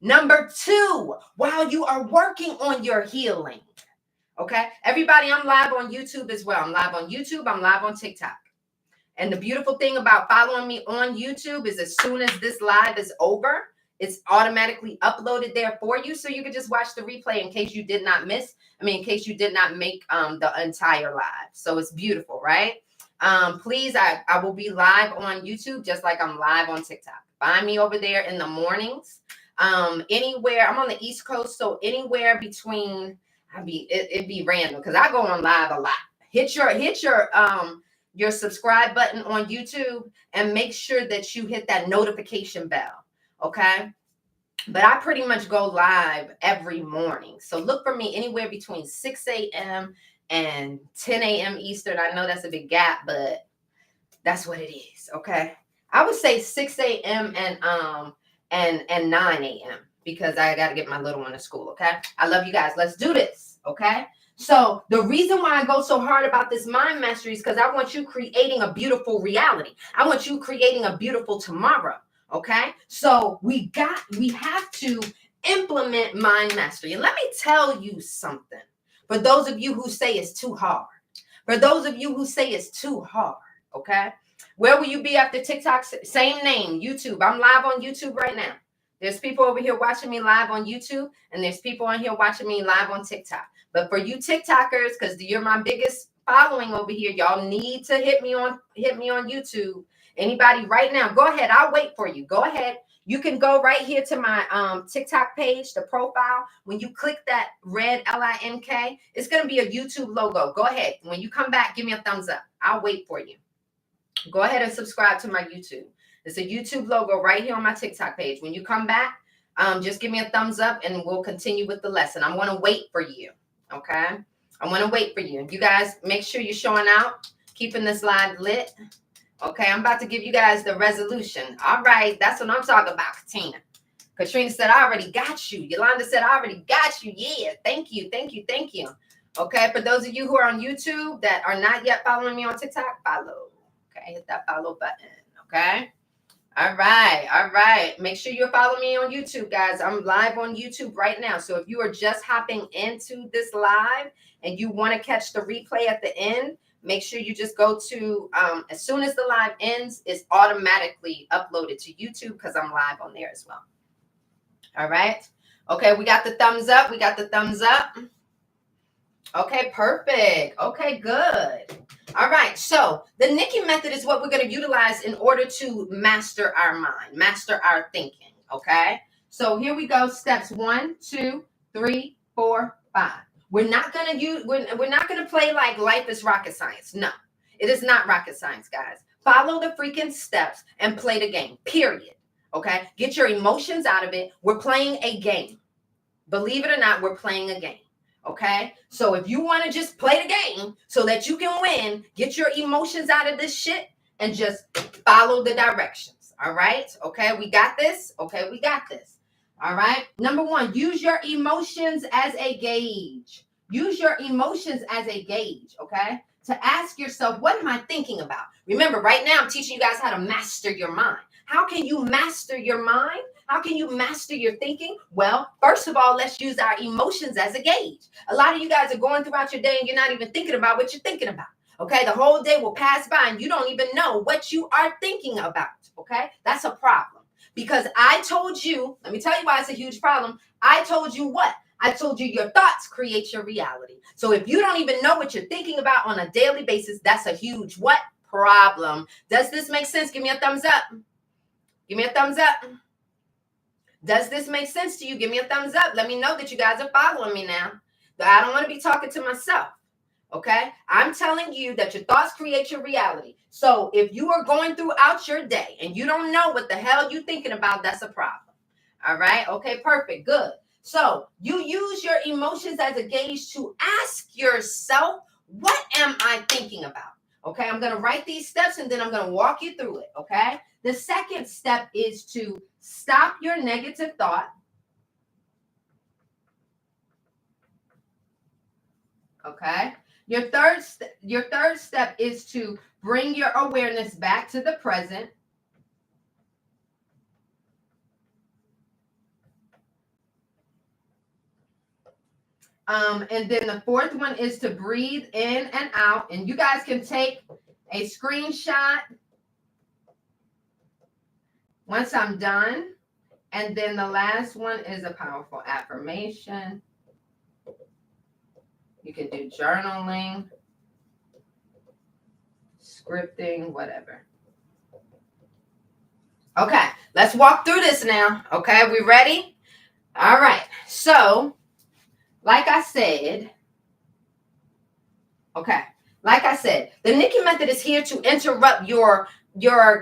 Number 2, while you are working on your healing, okay? Everybody, I'm live on YouTube as well. I'm live on YouTube. I'm live on TikTok. And the beautiful thing about following me on YouTube is as soon as this live is over, it's automatically uploaded there for you. So you can just watch the replay in case you did not make the entire live. So it's beautiful, right? Please, I will be live on YouTube just like I'm live on TikTok. Find me over there in the mornings. Anywhere, I'm on the East Coast, so anywhere between, it'd be random because I go on live a lot. Hit your subscribe button on YouTube and make sure that you hit that notification bell. Okay. But I pretty much go live every morning. So look for me anywhere between 6 a.m. and 10 a.m. Eastern. I know that's a big gap, but that's what it is. Okay. I would say 6 a.m. and 9 a.m. because I got to get my little one to school. Okay. I love you guys. Let's do this. Okay. So the reason why I go so hard about this mind mastery is because I want you creating a beautiful reality. I want you creating a beautiful tomorrow. Okay. So we have to implement mind mastery. And let me tell you something. For those of you who say it's too hard. Okay. Where will you be after TikTok? Same name, YouTube. I'm live on YouTube right now. There's people over here watching me live on YouTube, and there's people on here watching me live on TikTok. But for you TikTokers, because you're my biggest following over here, y'all need to hit me on YouTube. Anybody right now, go ahead. I'll wait for you. Go ahead. You can go right here to my TikTok page, the profile. When you click that red LINK, it's going to be a YouTube logo. Go ahead. When you come back, give me a thumbs up. I'll wait for you. Go ahead and subscribe to my YouTube. It's a YouTube logo right here on my TikTok page. When you come back, just give me a thumbs up and we'll continue with the lesson. I want to wait for you. Okay. I want to wait for you. You guys, make sure you're showing out, keeping this live lit. Okay. I'm about to give you guys the resolution. All right. That's what I'm talking about, Katina. Katrina said, I already got you. Yolanda said, I already got you. Yeah. Thank you. Okay. For those of you who are on YouTube that are not yet following me on TikTok, follow. Okay, hit that follow button. Okay. All right. All right. Make sure you follow me on YouTube, guys. I'm live on YouTube right now. So if you are just hopping into this live and you want to catch the replay at the end, make sure you just go to, as soon as the live ends, it's automatically uploaded to YouTube because I'm live on there as well. All right. Okay. We got the thumbs up. We got the thumbs up. Okay, perfect. Okay, good. All right, so the Nikki method is what we're going to utilize in order to master our mind, master our thinking. Okay, so here we go. Steps 1, 2, 3, 4, 5. We're not going to use. We're not going to play like life is rocket science. No, it is not rocket science, guys. Follow the freaking steps and play the game. Period. Okay, get your emotions out of it. We're playing a game. Believe it or not, we're playing a game. Okay, so if you want to just play the game so that you can win, get your emotions out of this shit and just follow the directions. All right, okay, we got this. Okay, we got this. All right, number 1, use your emotions as a gauge. Use your emotions as a gauge. Okay, to ask yourself, what am I thinking about? Remember, right now I'm teaching you guys how to master your mind. How can you master your mind? How can you master your thinking? Well, first of all, let's use our emotions as a gauge. A lot of you guys are going throughout your day and you're not even thinking about what you're thinking about. Okay, the whole day will pass by and you don't even know what you are thinking about. Okay, that's a problem. Because I told you, let me tell you why it's a huge problem. I told you what? I told you your thoughts create your reality. So if you don't even know what you're thinking about on a daily basis, that's a huge what? Problem. Does this make sense? Give me a thumbs up. Give me a thumbs up. Does this make sense to you? Give me a thumbs up. Let me know that you guys are following me now. I don't want to be talking to myself. Okay? I'm telling you that your thoughts create your reality. So if you are going throughout your day and you don't know what the hell you're thinking about, that's a problem. All right? Okay, perfect. Good. So you use your emotions as a gauge to ask yourself, what am I thinking about? Okay, I'm going to write these steps and then I'm going to walk you through it. Okay? The second step is to stop your negative thought. Okay. Your third step is to bring your awareness back to the present. And then the fourth one is to breathe in and out. And you guys can take a screenshot once I'm done. And then the last one is a powerful affirmation. You can do journaling, scripting, whatever. Okay, let's walk through this now. Okay, we ready? All right. So, like I said, the Nikki method is here to interrupt your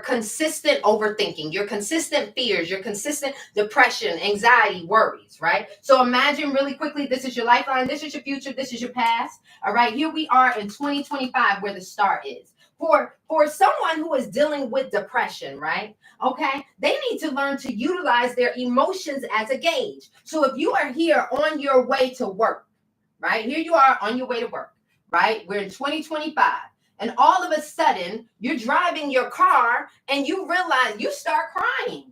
consistent overthinking, your consistent fears, your consistent depression, anxiety, worries, right? So imagine really quickly, this is your lifeline, this is your future, this is your past. All right, here we are in 2025 where the star is. For someone who is dealing with depression, right? Okay, they need to learn to utilize their emotions as a gauge. So if you are here on your way to work, right? Here you are on your way to work, right? We're in 2025. And all of a sudden, you're driving your car and you realize you start crying.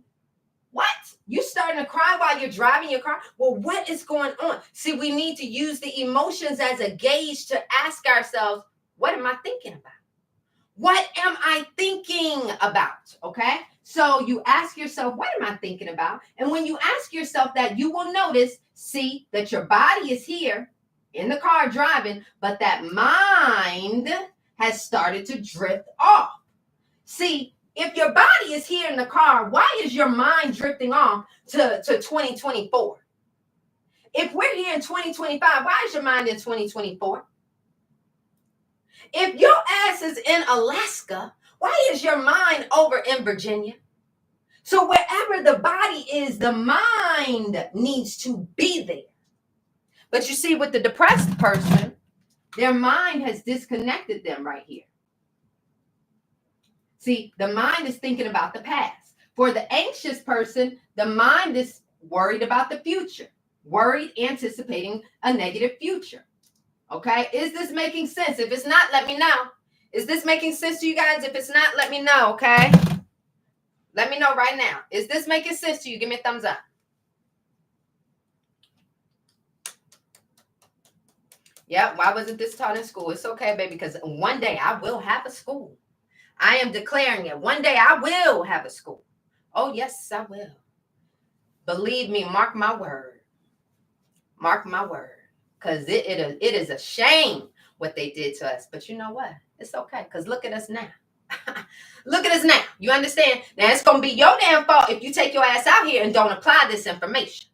What? You starting to cry while you're driving your car? Well, what is going on? See, we need to use the emotions as a gauge to ask ourselves, what am I thinking about? What am I thinking about? Okay. So you ask yourself, what am I thinking about? And when you ask yourself that, you will notice, see that your body is here in the car driving, but that mind has started to drift off. See, if your body is here in the car, why is your mind drifting off to 2024? If we're here in 2025, why is your mind in 2024? If your ass is in Alaska, why is your mind over in Virginia? So wherever the body is, the mind needs to be there. But you see, with the depressed person, their mind has disconnected them right here. See, the mind is thinking about the past. For the anxious person, the mind is worried about the future, worried, anticipating a negative future. Okay, is this making sense? If it's not, let me know. Is this making sense to you guys? If it's not, let me know, okay? Let me know right now. Is this making sense to you? Give me a thumbs up. Yep, why wasn't this taught in school? It's okay, baby, because one day I will have a school. I am declaring it. One day I will have a school. Oh, yes, I will. Believe me, mark my word. Mark my word. Because it is a shame what they did to us. But you know what? It's okay, because look at us now. Look at us now. You understand? Now, it's going to be your damn fault if you take your ass out here and don't apply this information.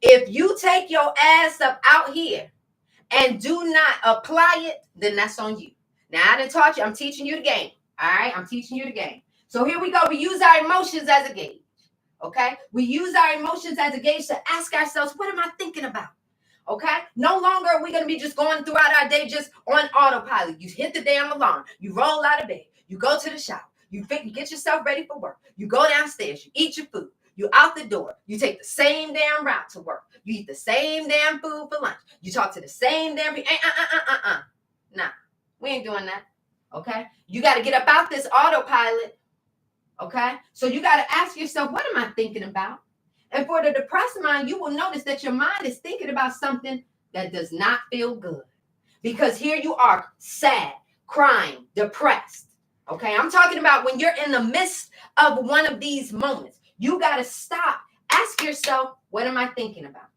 If you take your ass up out here and do not apply it, then that's on you. Now, I done taught you. I'm teaching you the game. All right? I'm teaching you the game. So here we go. We use our emotions as a gauge. Okay? We use our emotions as a gauge to ask ourselves, what am I thinking about? Okay? No longer are we going to be just going throughout our day just on autopilot. You hit the damn alarm. You roll out of bed. You go to the shower. You get yourself ready for work. You go downstairs. You eat your food. You out the door. You take the same damn route to work. You eat the same damn food for lunch. You talk to the same damn people. Nah, we ain't doing that. Okay? You got to get up out this autopilot. Okay? So you got to ask yourself, what am I thinking about? And for the depressed mind, you will notice that your mind is thinking about something that does not feel good. Because here you are, sad, crying, depressed. Okay? I'm talking about when you're in the midst of one of these moments. You got to stop. Ask yourself, what am I thinking about?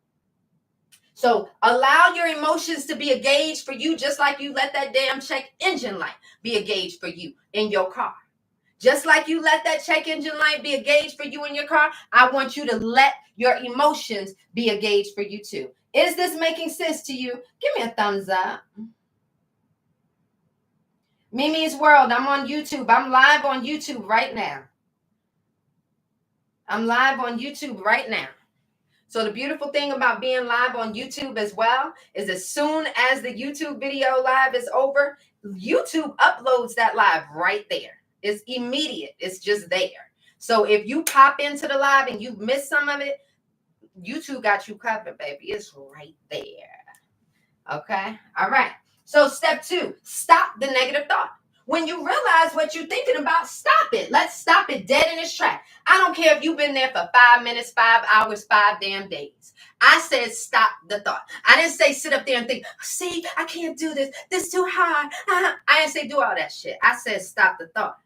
So allow your emotions to be a gauge for you, just like you let that damn check engine light be a gauge for you in your car. Just like you let that check engine light be a gauge for you in your car, I want you to let your emotions be a gauge for you too. Is this making sense to you? Give me a thumbs up. Mimi's World, I'm on YouTube. I'm live on YouTube right now. I'm live on YouTube right now. So the beautiful thing about being live on YouTube as well is as soon as the YouTube video live is over, YouTube uploads that live right there. It's immediate. It's just there. So if you pop into the live and you miss some of it, YouTube got you covered, baby. It's right there. Okay? All right. So step 2, stop the negative thought. When you realize what you're thinking about, stop it. Let's stop it dead in its track. I don't care if you've been there for 5 minutes, 5 hours, 5 damn days. I said stop the thought. I didn't say sit up there and think, see, I can't do this. This is too hard. I didn't say do all that shit. I said stop the thought.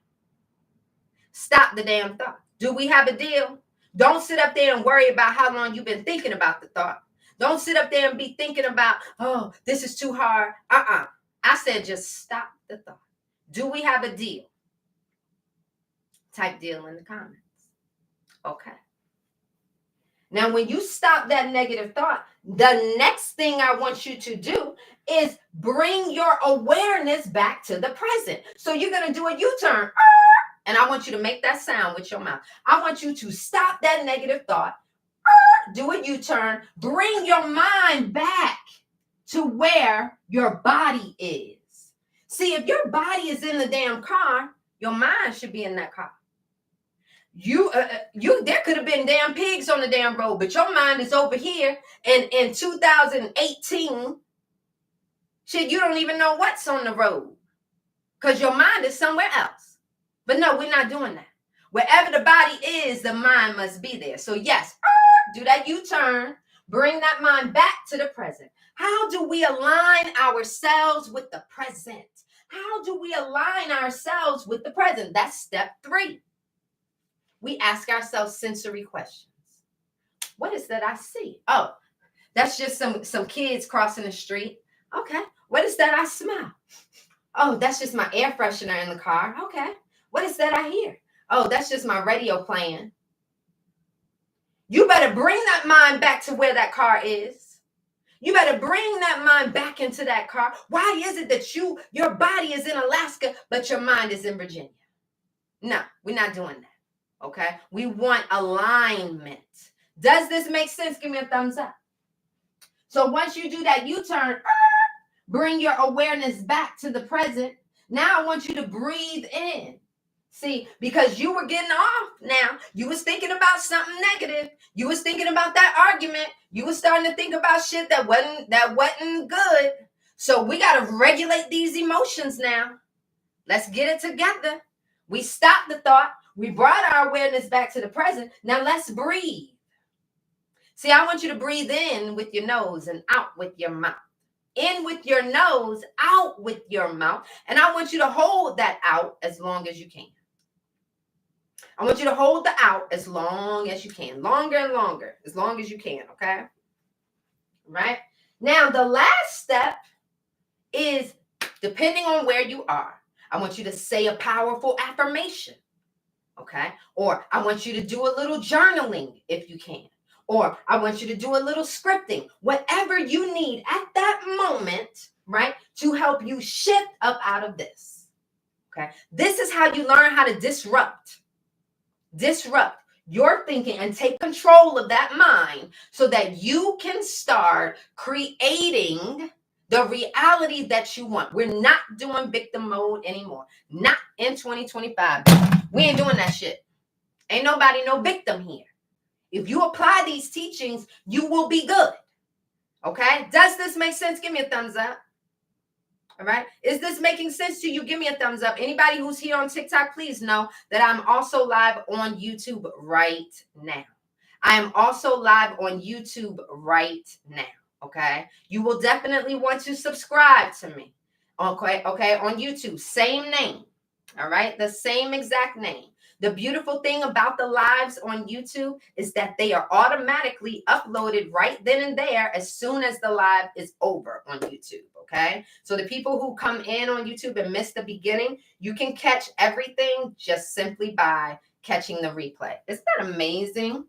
Stop the damn thought. Do we have a deal? Don't sit up there and worry about how long you've been thinking about the thought. Don't sit up there and be thinking about, oh, this is too hard. I said just stop the thought. Do we have a deal? Type deal in the comments. Okay. Now, when you stop that negative thought, the next thing I want you to do is bring your awareness back to the present. So you're going to do a U-turn. And I want you to make that sound with your mouth. I want you to stop that negative thought. Do a U-turn. Bring your mind back to where your body is. See, if your body is in the damn car, your mind should be in that car. There could have been damn pigs on the damn road, but your mind is over here. And in 2018, shit, you don't even know what's on the road because your mind is somewhere else. But no, we're not doing that. Wherever the body is, the mind must be there. So yes, do that U-turn. Bring that mind back to the present. How do we align ourselves with the present? How do we align ourselves with the present? That's step 3. We ask ourselves sensory questions. What is that I see? Oh, that's just some kids crossing the street. Okay. What is that I smell? Oh, that's just my air freshener in the car. Okay. What is that I hear? Oh, that's just my radio playing. You better bring that mind back to where that car is. You better bring that mind back into that car. Why is it that your body is in Alaska, but your mind is in Virginia? No, we're not doing that. Okay? We want alignment. Does this make sense? Give me a thumbs up. So once you do that U-turn, bring your awareness back to the present. Now I want you to breathe in. See, because you were getting off now. You was thinking about something negative. You was thinking about that argument. You was starting to think about shit that wasn't good. So we got to regulate these emotions now. Let's get it together. We stopped the thought. We brought our awareness back to the present. Now let's breathe. See, I want you to breathe in with your nose and out with your mouth. In with your nose, out with your mouth. And I want you to hold that out as long as you can. I want you to hold the out as long as you can. Longer and longer, as long as you can, okay? Right? Now, the last step is, depending on where you are, I want you to say a powerful affirmation, okay? Or I want you to do a little journaling if you can. Or I want you to do a little scripting, whatever you need at that moment, right, to help you shift up out of this, okay? This is how you learn how to disrupt your thinking and take control of that mind so that you can start creating the reality that you want. We're not doing victim mode anymore. Not in 2025. We ain't doing that shit. Ain't nobody no victim here. If you apply these teachings, you will be good. Okay? Does this make sense? Give me a thumbs up. All right. Is this making sense to you? Give me a thumbs up. Anybody who's here on TikTok, please know that I'm also live on YouTube right now. I am also live on YouTube right now. Okay. You will definitely want to subscribe to me. Okay. Okay. On YouTube, same name. All right. The same exact name. The beautiful thing about the lives on YouTube is that they are automatically uploaded right then and there as soon as the live is over on YouTube, okay? So the people who come in on YouTube and miss the beginning, you can catch everything just simply by catching the replay. Isn't that amazing?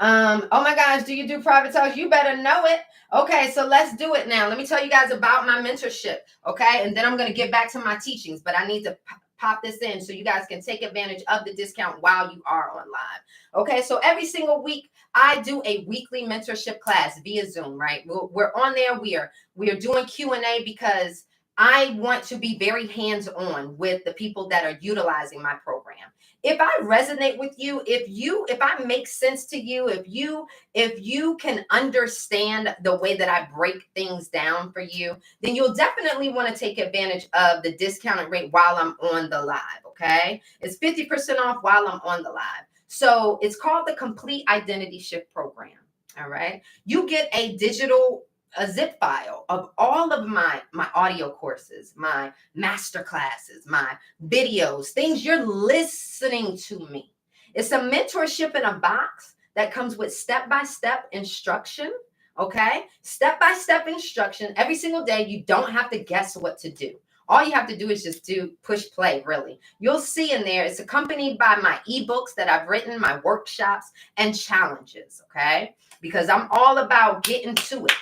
Oh my gosh, do you do private talks? You better know it. Okay, so let's do it now. Let me tell you guys about my mentorship, okay? And then I'm going to get back to my teachings, but I need to pop this in so you guys can take advantage of the discount while you are on live. Okay, so every single week I do a weekly mentorship class via Zoom, right? We're on there. We are doing Q&A because I want to be very hands-on with the people that are utilizing my program. If I resonate with you, if I make sense to you, if you can understand the way that I break things down for you, then you'll definitely want to take advantage of the discounted rate while I'm on the live, okay? It's 50% off while I'm on the live. So it's called the Complete Identity Shift Program, all right? You get a zip file of all of my audio courses, my master classes, my videos, things you're listening to me. It's a mentorship in a box that comes with step-by-step instruction, okay? Step-by-step instruction every single day. You don't have to guess what to do. All you have to do is just push play, really. You'll see in there, it's accompanied by my ebooks that I've written, my workshops and challenges, okay? Because I'm all about getting to it.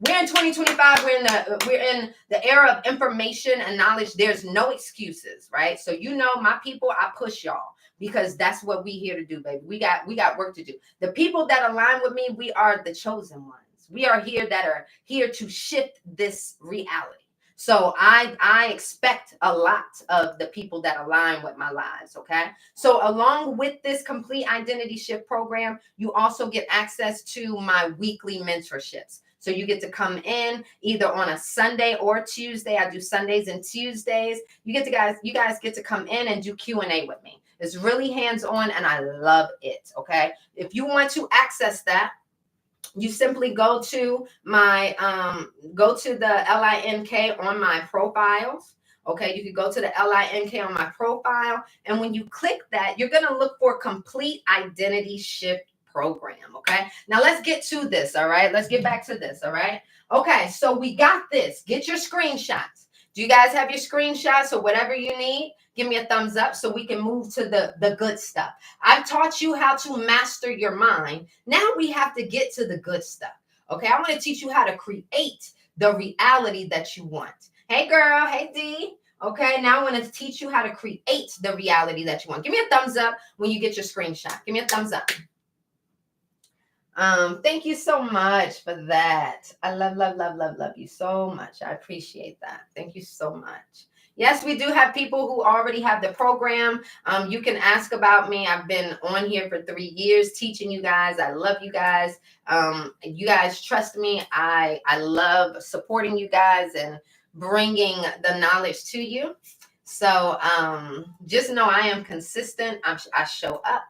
We're in 2025. We're in the era of information and knowledge. There's no excuses, right? So my people, I push y'all because that's what we here to do, baby. We got work to do. The people that align with me, we are the chosen ones. We are here to shift this reality. So I expect a lot of the people that align with my lives, okay? So along with this Complete Identity Shift program, you also get access to my weekly mentorships. So you get to come in either on a Sunday or Tuesday. I do Sundays and Tuesdays. You guys get to come in and do Q&A with me. It's really hands-on and I love it, okay? If you want to access that, you simply go to the LINK on my profiles. Okay, you can go to the LINK on my profile. And when you click that, you're going to look for Complete Identity Shift Program. Okay, now let's get to this. All right, let's get back to this. All right. Okay, so we got this. Get your screenshots. Do you guys have your screenshots or whatever you need? Give me a thumbs up so we can move to the good stuff. I've taught you how to master your mind. Now we have to get to the good stuff. Okay, I want to teach you how to create the reality that you want. Hey girl, hey D. Okay, now I want to teach you how to create the reality that you want. Give me a thumbs up when you get your screenshot. Give me a thumbs up. Thank you so much for that. I love you so much. I appreciate that. Thank you so much. Yes, we do have people who already have the program. You can ask about me. I've been on here for 3 years teaching you guys. I love you guys. You guys trust me. I love supporting you guys and bringing the knowledge to you. So just know I am consistent. I show up,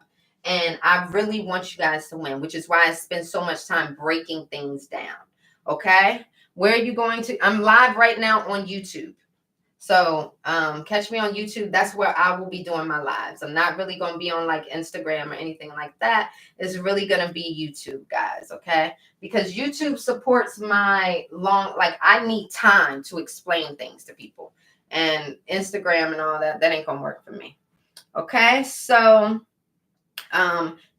and I really want you guys to win, which is why I spend so much time breaking things down. Okay, where are you going to? I'm live right now on YouTube. So catch me on YouTube. That's where I will be doing my lives. I'm not really going to be on like Instagram or anything like that. It's really going to be YouTube, guys. Okay, because YouTube supports my like I need time to explain things to people, and Instagram and all that ain't gonna work for me. Okay, so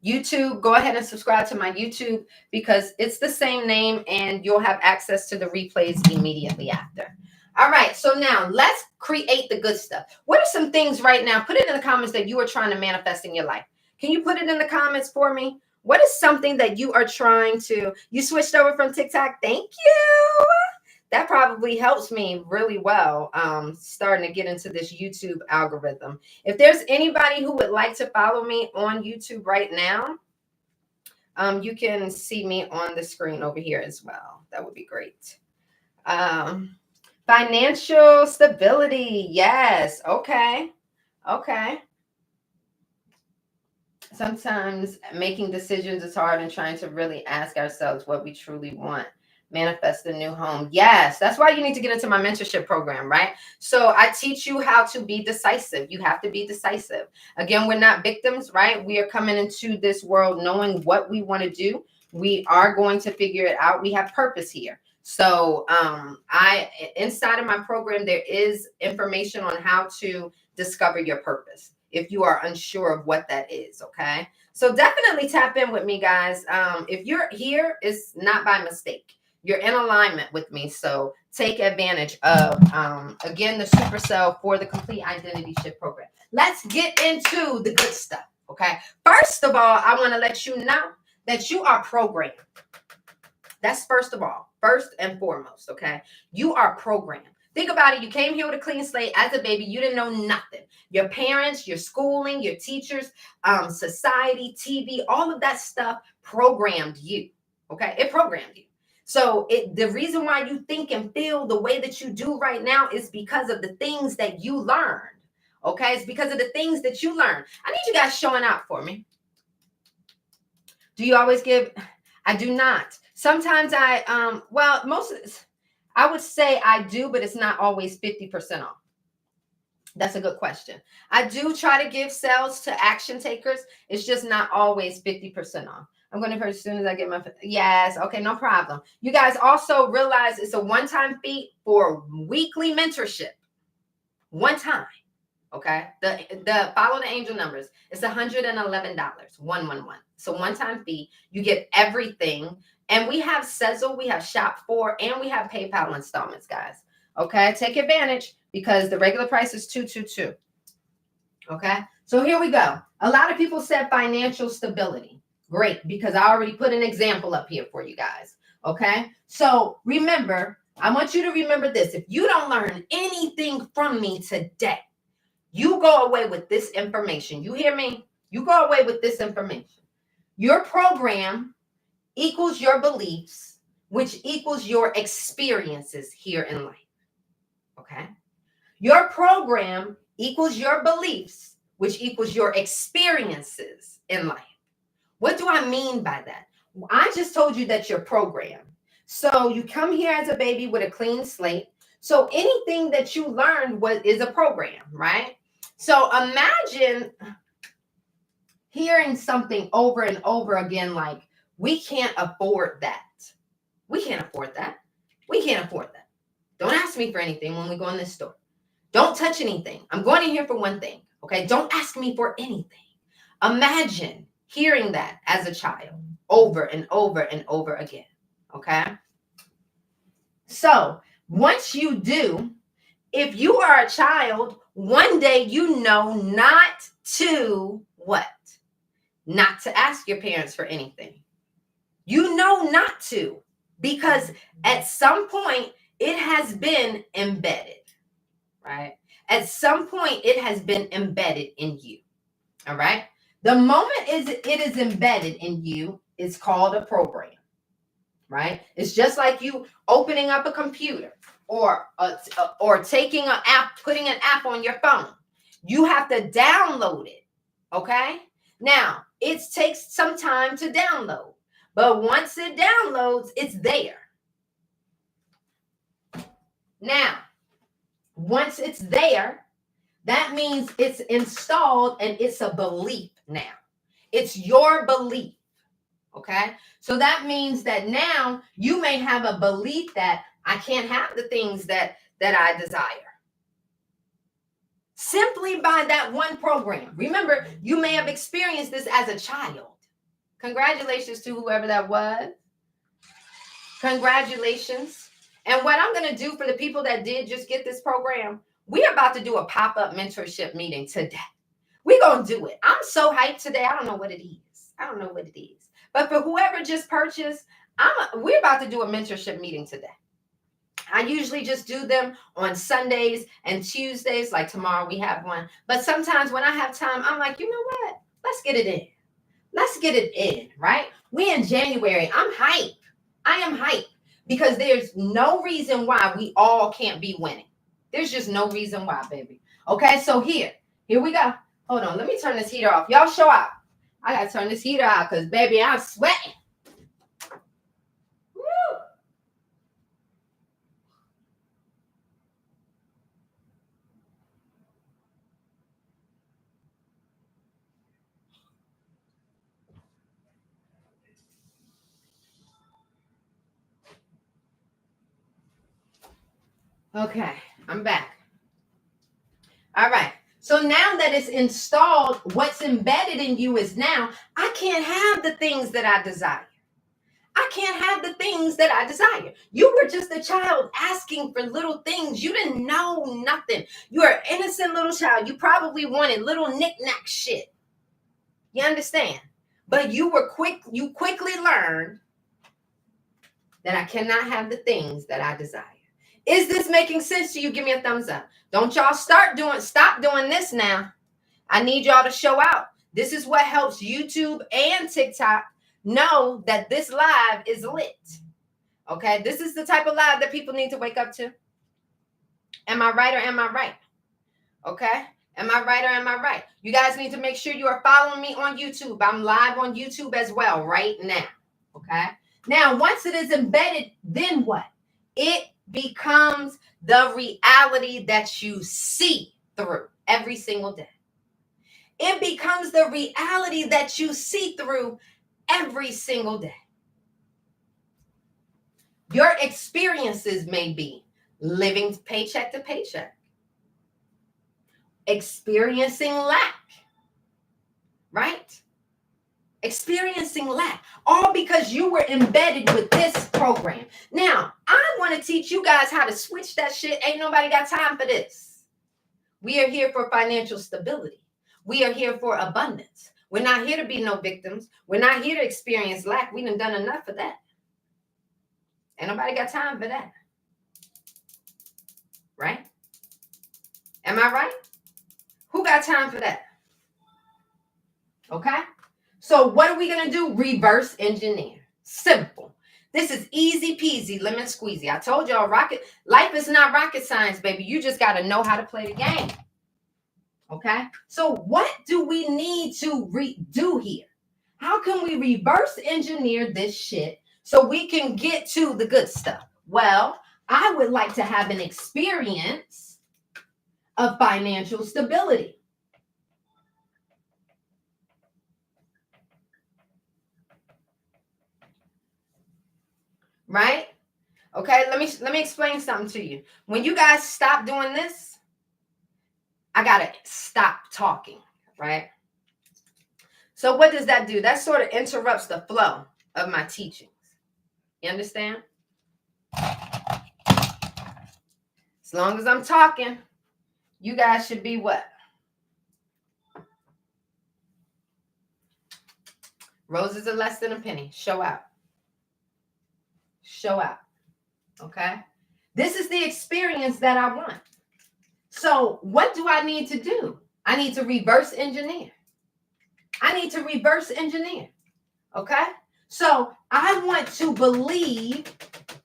YouTube, go ahead and subscribe to my YouTube because it's the same name and you'll have access to the replays immediately after. All right, so now let's create the good stuff. What are some things right now? Put it in the comments that you are trying to manifest in your life. Can you put it in the comments for me? What is something that you are trying to? You switched over from TikTok. Thank you. That probably helps me really well starting to get into this YouTube algorithm. If there's anybody who would like to follow me on YouTube right now, you can see me on the screen over here as well. That would be great. Financial stability. Yes. Okay. Okay. Sometimes making decisions is hard and trying to really ask ourselves what we truly want. Manifest a new home. Yes, that's why you need to get into my mentorship program, right? So I teach you how to be decisive. You have to be decisive. Again, we're not victims, right? We are coming into this world knowing what we want to do. We are going to figure it out. We have purpose here. So I inside of my program, there is information on how to discover your purpose if you are unsure of what that is. Okay, so definitely tap in with me, guys. If you're here, it's not by mistake. You're in alignment with me, so take advantage of again the Supercell for the Complete Identity Shift program. Let's get into the good stuff. Okay, first of all, I want to let you know that you are programmed. That's first of all, first and foremost. Okay, you are programmed. Think about it. You came here with a clean slate as a baby. You didn't know nothing. Your parents, your schooling, your teachers, society, TV, all of that stuff programmed you. Okay, it programmed you. So the reason why you think and feel the way that you do right now is because of the things that you learned. Okay, it's because of the things that you learned. I need you guys showing out for me. Do you always give? I do not. Sometimes I well, most of this, I would say I do, but it's not always 50% off. That's a good question. I do try to give sales to action takers. It's just not always 50% off. I'm going to purchase as soon as I get my, yes. Okay, no problem. You guys also realize it's a one-time fee for weekly mentorship. One time. Okay. The follow the angel numbers. It's $111. 111. So one-time fee. You get everything. And we have Sezzle, we have Shop4, and we have PayPal installments, guys. Okay. Take advantage because the regular price is $222. Okay. So here we go. A lot of people said financial stability. Great, because I already put an example up here for you guys. Okay. So remember, I want you to remember this. If you don't learn anything from me today, you go away with this information. You hear me? You go away with this information. Your program equals your beliefs, which equals your experiences here in life. Okay? Your program equals your beliefs, which equals your experiences in life. What do I mean by that? I just told you that you're programmed. So you come here as a baby with a clean slate. So anything that you learned is a program, right? So imagine hearing something over and over again like, we can't afford that. We can't afford that. We can't afford that. Don't ask me for anything when we go in this store. Don't touch anything. I'm going in here for one thing. Okay. Don't ask me for anything. Imagine hearing that as a child over and over and over again. Okay. So once you do, if you are a child, one day you know not to what? Not to ask your parents for anything. You know not to, because at some point it has been embedded, right? At some point it has been embedded in you. All right. The moment it is embedded in you is called a program. right? It's just like you opening up a computer or taking an app, putting an app on your phone. You have to download it, okay? Now, it takes some time to download, but once it downloads, it's there. Now, once it's there, that means it's installed and it's a belief now. It's your belief. Okay. So that means that now you may have a belief that I can't have the things that I desire. Simply by that one program. Remember, you may have experienced this as a child. Congratulations to whoever that was. Congratulations. And what I'm going to do for the people that did just get this program, we're about to do a pop-up mentorship meeting today. We're going to do it. I'm so hyped today. I don't know what it is. I don't know what it is. But for whoever just purchased, we're about to do a mentorship meeting today. I usually just do them on Sundays and Tuesdays. Like tomorrow we have one. But sometimes when I have time, I'm like, you know what? Let's get it in. Let's get it in, right? We in January. I'm hyped. I am hyped because there's no reason why we all can't be winning. There's just no reason why, baby. Okay, so here we go. Hold on, let me turn this heater off. Y'all show out. I gotta turn this heater out because, baby, I'm sweating. Woo. Okay, I'm back. All right. So now that it's installed, what's embedded in you is now I can't have the things that I desire. I can't have the things that I desire. You were just a child asking for little things. You didn't know nothing. You are an innocent little child. You probably wanted little knick-knack shit. You understand? But you quickly learned that I cannot have the things that I desire. Is this making sense to you? Give me a thumbs up. Don't y'all stop doing this now. I need y'all to show out. This is what helps YouTube and TikTok know that this live is lit. Okay, this is the type of live that people need to wake up to. Am I right or am I right? Okay, am I right or am I right? You guys need to make sure you are following me on YouTube. I'm live on YouTube as well right now. Okay, now once it is embedded, then what? It becomes the reality that you see through every single day. It becomes the reality that you see through every single day. Your experiences may be living paycheck to paycheck, experiencing lack, right? Experiencing lack, all because you were embedded with this program. Now, I want to teach you guys how to switch that shit. Ain't nobody got time for this. We are here for financial stability. We are here for abundance. We're not here to be no victims. We're not here to experience lack. We done enough for that. Ain't nobody got time for that. Right? Am I right? Who got time for that? Okay? So what are we going to do? Reverse engineer. Simple. This is easy peasy, lemon squeezy. I told y'all, life is not rocket science, baby. You just got to know how to play the game. Okay? So what do we need to do here? How can we reverse engineer this shit so we can get to the good stuff? Well, I would like to have an experience of financial stability. Right? Okay, let me explain something to you. When you guys stop doing this, I gotta stop talking, right? So what does that do? That sort of interrupts the flow of my teachings. You understand? As long as I'm talking, you guys should be what? Roses are less than a penny. Show out. Show out. Okay? This is the experience that I want. So what do I need to do? I need to reverse engineer. I need to reverse engineer. Okay? So I want to believe,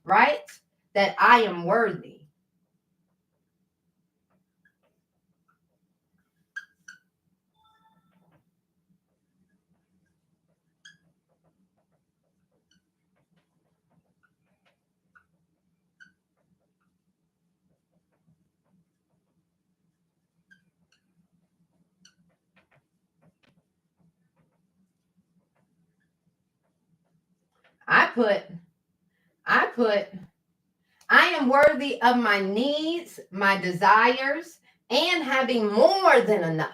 right, that I am worthy. I put, I am worthy of my needs, my desires, and having more than enough.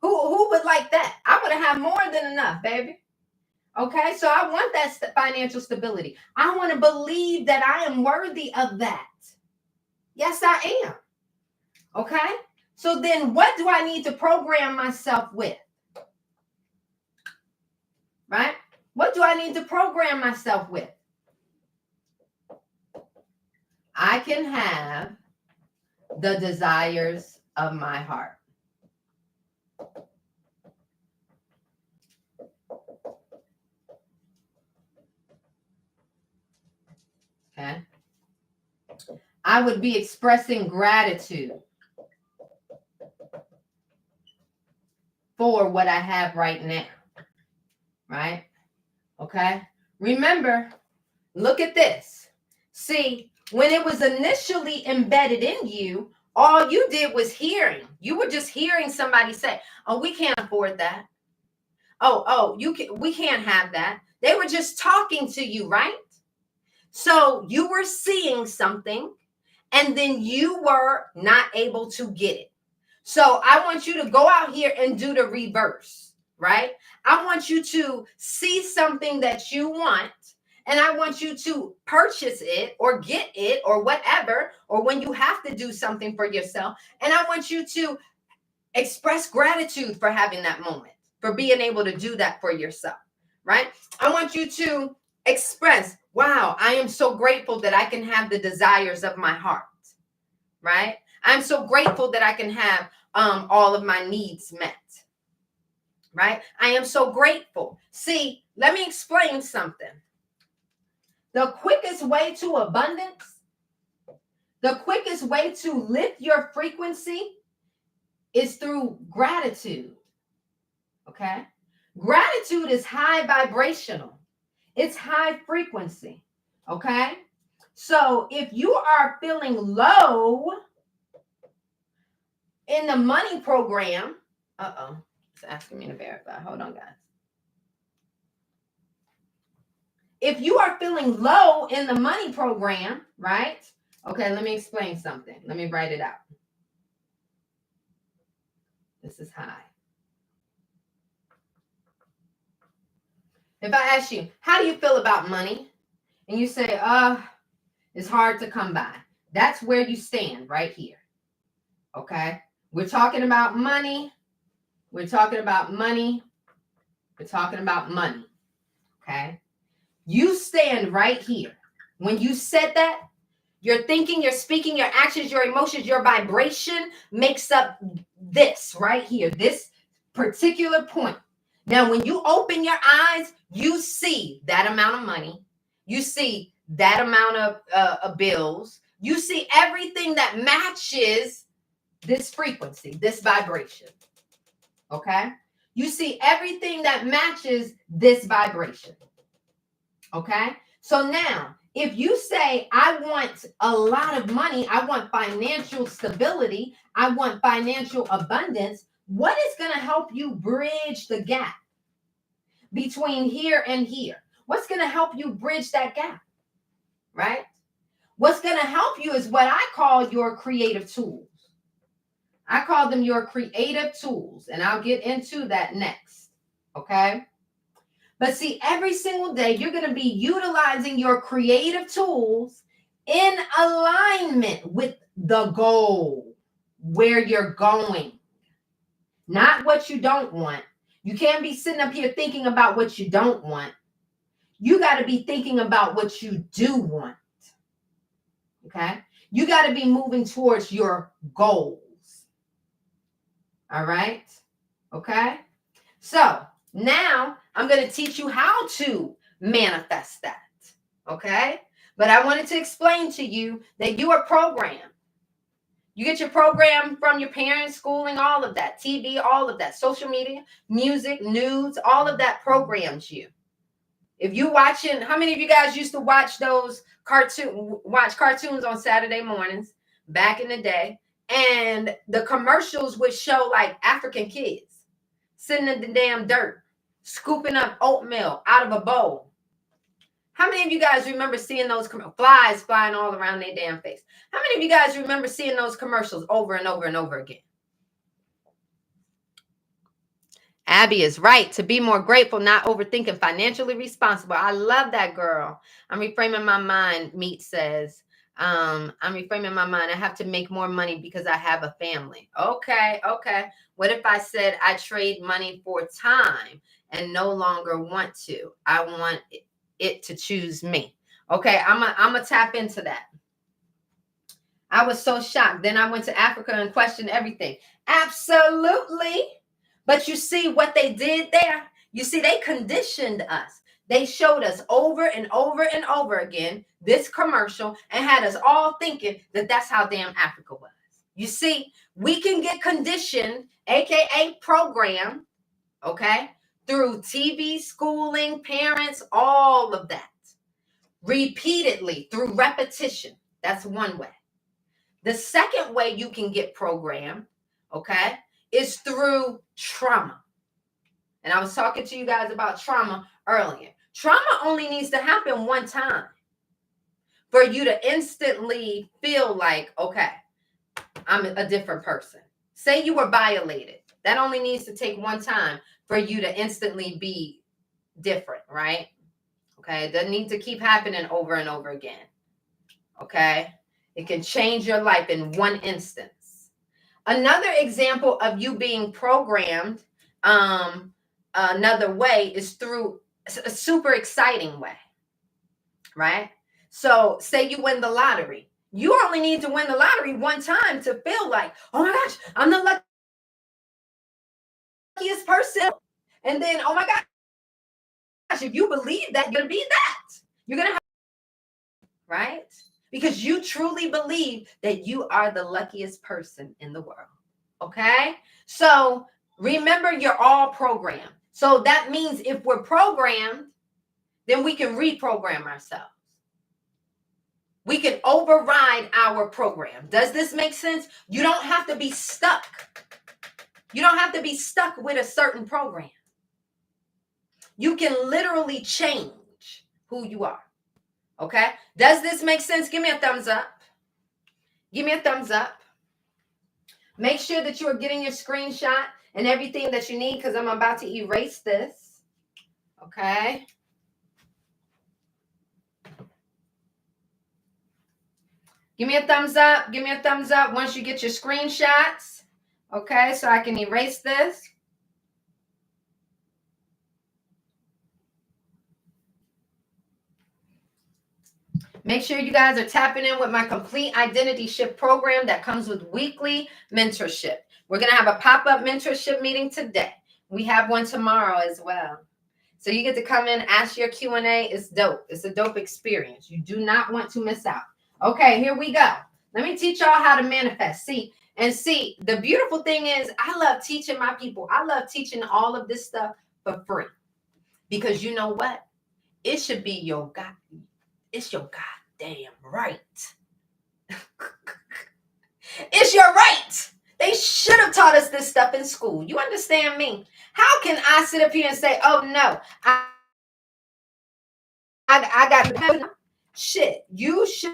Who would like that? I would have more than enough, baby. Okay, so I want that financial stability. I want to believe that I am worthy of that. Yes, I am. Okay, so then what do I need to program myself with? Right? What do I need to program myself with? I can have the desires of my heart. Okay. I would be expressing gratitude for what I have right now. Right? Okay. Remember, look at this. See, when it was initially embedded in you, all you did was hearing. You were just hearing somebody say, "Oh, we can't afford that. Oh, we can't have that." They were just talking to you, right? So you were seeing something and then you were not able to get it. So I want you to go out here and do the reverse, right? I want you to see something that you want and I want you to purchase it or get it or whatever, or when you have to do something for yourself. And I want you to express gratitude for having that moment, for being able to do that for yourself, right? I want you to express, wow, I am so grateful that I can have the desires of my heart, right? I'm so grateful that I can have all of my needs met, right? I am so grateful. See, let me explain something. The quickest way to abundance, the quickest way to lift your frequency is through gratitude. Okay. Gratitude is high vibrational. It's high frequency. Okay. So if you are feeling low in the money program, it's asking me to verify. Hold on, guys. If you are feeling low in the money program, right? Okay, let me explain something. Let me write it out. This is high. If I ask you, how do you feel about money? And you say, it's hard to come by. That's where you stand right here. Okay. We're talking about money. We're talking about money. We're talking about money. Okay. You stand right here. When you said that, your thinking, your speaking, your actions, your emotions, your vibration makes up this right here, this particular point. Now, when you open your eyes, you see that amount of money. You see that amount of bills. You see everything that matches this frequency, this vibration. Okay? You see everything that matches this vibration. Okay? So now, if you say, I want a lot of money, I want financial stability, I want financial abundance, what is going to help you bridge the gap between here and here? What's going to help you bridge that gap? Right? What's going to help you is what I call your creative tools. I call them your creative tools, and I'll get into that next. Okay? But see, every single day, you're going to be utilizing your creative tools in alignment with the goal, where you're going, not what you don't want. You can't be sitting up here thinking about what you don't want. You got to be thinking about what you do want. Okay? You got to be moving towards your goals. All right? Okay? So now I'm going to teach you how to manifest that. Okay? But I wanted to explain to you that you are programmed. You get your program from your parents, schooling, all of that, TV, all of that, social media, music, news, all of that programs you. If you watching, how many of you guys used to watch those cartoons on Saturday mornings back in the day? And the commercials would show like African kids sitting in the damn dirt, scooping up oatmeal out of a bowl. How many of you guys remember seeing those flies flying all around their damn face? How many of you guys remember seeing those commercials over and over and over again? Abby is right. To be more grateful, not overthinking, financially responsible. I love that, girl. I'm reframing my mind, Meat says. I'm reframing my mind. I have to make more money because I have a family. Okay. What if I said I trade money for time and no longer want to? I want it to choose me. Okay, I'm a tap into that. I was so shocked. Then I went to Africa and questioned everything. Absolutely. But you see what they did there? You see, they conditioned us. They showed us over and over and over again this commercial and had us all thinking that that's how damn Africa was. You see, we can get conditioned, aka programmed, okay, through TV, schooling, parents, all of that. Repeatedly through repetition. That's one way. The second way you can get programmed, okay, is through trauma. And I was talking to you guys about trauma earlier. Trauma only needs to happen one time for you to instantly feel like, okay, I'm a different person. Say you were violated. That only needs to take one time for you to instantly be different, right? Okay, it doesn't need to keep happening over and over again. Okay, it can change your life in one instance. Another example of you being programmed, another way is through a super exciting way, right? So say you win the lottery. You only need to win the lottery one time to feel like, oh my gosh, I'm the luckiest person. And then, oh my gosh, if you believe that, you're going to be that. You're going to have, right? Because you truly believe that you are the luckiest person in the world. Okay? So remember, you're all programmed. So that means if we're programmed, then we can reprogram ourselves. We can override our program. Does this make sense? You don't have to be stuck. You don't have to be stuck with a certain program. You can literally change who you are. Okay? Does this make sense? Give me a thumbs up. Give me a thumbs up. Make sure that you are getting your screenshot and everything that you need, because I'm about to erase this. Okay? Give me a thumbs up. Give me a thumbs up once you get your screenshots. Okay, so I can erase this. Make sure you guys are tapping in with my complete identity shift program that comes with weekly mentorship. We're going to have a pop-up mentorship meeting today. We have one tomorrow as well. So you get to come in, ask your Q&A. It's dope. It's a dope experience. You do not want to miss out. Okay, here we go. Let me teach y'all how to manifest. See, the beautiful thing is I love teaching my people. I love teaching all of this stuff for free. Because you know what? It should be your God. It's your goddamn right. It's your right. They should have taught us this stuff in school. You understand me? How can I sit up here and say, oh no, I got shit. You should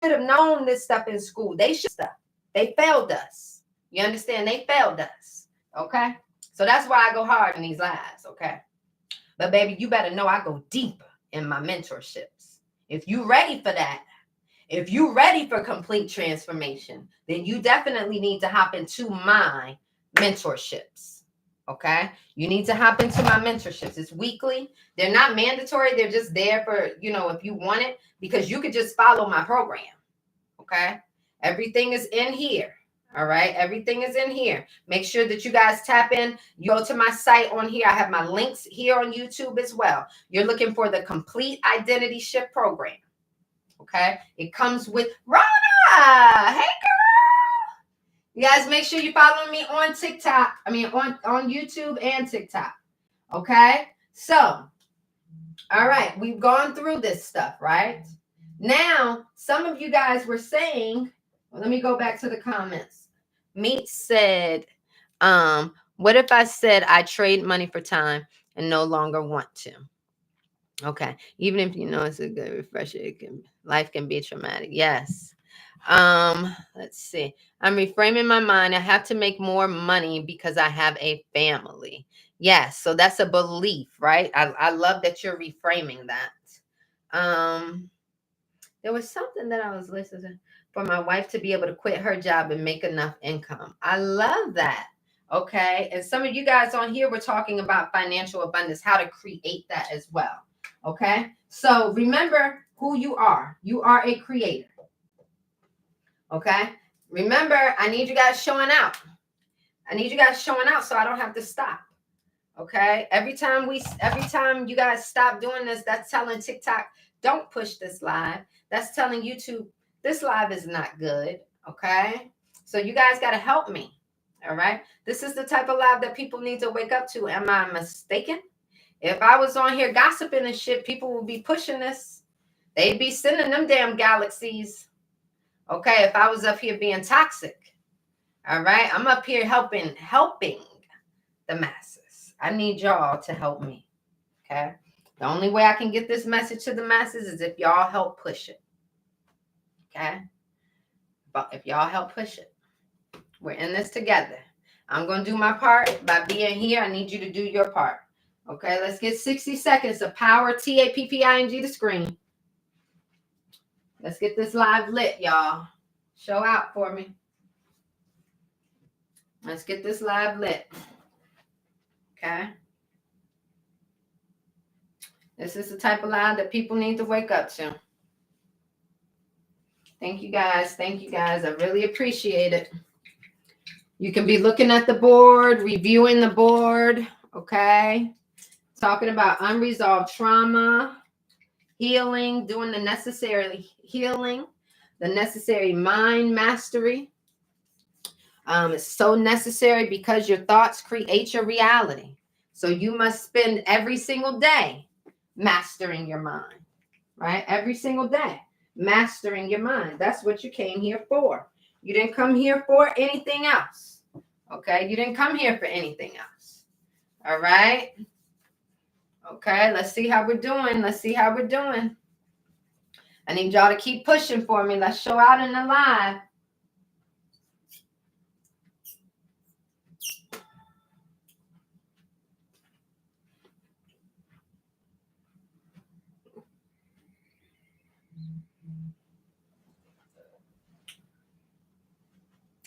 have known this stuff in school. They should stuff. They failed us. You understand? They failed us. Okay? So that's why I go hard in these lives. Okay? But baby, you better know I go deeper in my mentorships. If you ready for that, if you ready for complete transformation, then you definitely need to hop into my mentorships. Okay? You need to hop into my mentorships. It's weekly. They're not mandatory. They're just there for, if you want it, because you could just follow my program. Okay? Everything is in here. All right, everything is in here. Make sure that you guys tap in. You go to my site on here. I have my links here on YouTube as well. You're looking for the Complete Identity Shift Program. Okay, it comes with Rona. Hey, girl. You guys make sure you follow me on TikTok. I mean, on YouTube and TikTok. Okay, so all right, we've gone through this stuff, right? Now, some of you guys were saying, well, let me go back to the comments. Meat said, what if I said I trade money for time and no longer want to? Okay. Even if you know it's a good refresher, life can be traumatic. Yes. Let's see. I'm reframing my mind. I have to make more money because I have a family. Yes, so that's a belief, right? I love that you're reframing that. There was something that I was listening to for my wife to be able to quit her job and make enough income. I love that. Okay. And some of you guys on here were talking about financial abundance, how to create that as well. Okay. So remember who you are. You are a creator. Okay. Remember, I need you guys showing out. I need you guys showing out so I don't have to stop. Okay. Every time you guys stop doing this, that's telling TikTok, don't push this live. That's telling YouTube, this live is not good. Okay. So you guys got to help me. All right. This is the type of live that people need to wake up to. Am I mistaken? If I was on here gossiping and shit, people would be pushing this. They'd be sending them damn galaxies. Okay. If I was up here being toxic. All right. I'm up here helping the masses. I need y'all to help me. Okay. The only way I can get this message to the masses is if y'all help push it. Okay. But if y'all help push it, we're in this together. I'm going to do my part by being here. I need you to do your part. Okay. Let's get 60 seconds of power. TAPPING the screen. Let's get this live lit, y'all. Show out for me. Let's get this live lit. Okay. This is the type of live that people need to wake up to. Thank you guys. Thank you guys. I really appreciate it. You can be looking at the board, reviewing the board, okay? Talking about unresolved trauma, healing, doing the necessary healing, the necessary mind mastery. It's so necessary because your thoughts create your reality. So you must spend every single day mastering your mind, right? Every single day, mastering your mind. That's what you came here for. You didn't come here for anything else. Okay, you didn't come here for anything else. All right. Okay, let's see how we're doing. Let's see how we're doing. I need y'all to keep pushing for me. Let's show out in the live.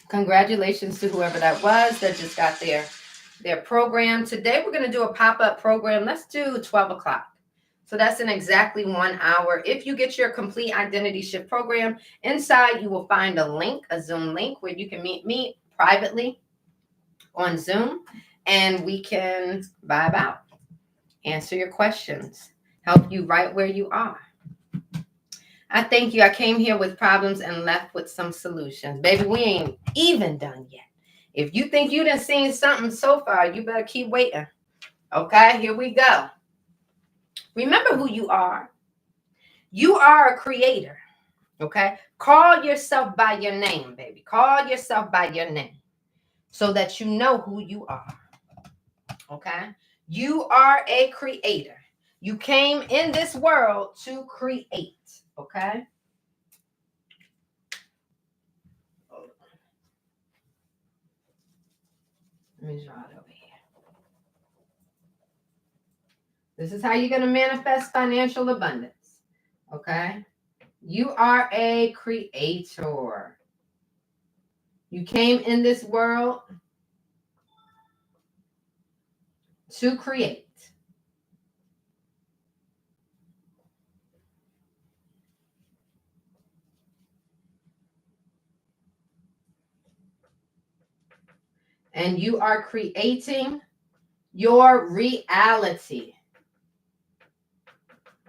Congratulations to whoever that was that just got their program. Today we're going to do a pop-up program. Let's do 12 o'clock. So that's in exactly 1 hour. If you get your Complete Identity Shift program, inside you will find a link, a Zoom link, where you can meet me privately on Zoom, and we can vibe out, answer your questions, help you right where you are. I thank you. I came here with problems and left with some solutions. Baby, we ain't even done yet. If you think you done seen something so far, you better keep waiting. Okay, here we go. Remember who you are. You are a creator. Okay, call yourself by your name, baby. Call yourself by your name so that you know who you are. Okay, you are a creator. You came in this world to create. Okay. Let me draw it over here. This is how you're going to manifest financial abundance. Okay. You are a creator. You came in this world to create. and you are creating your reality.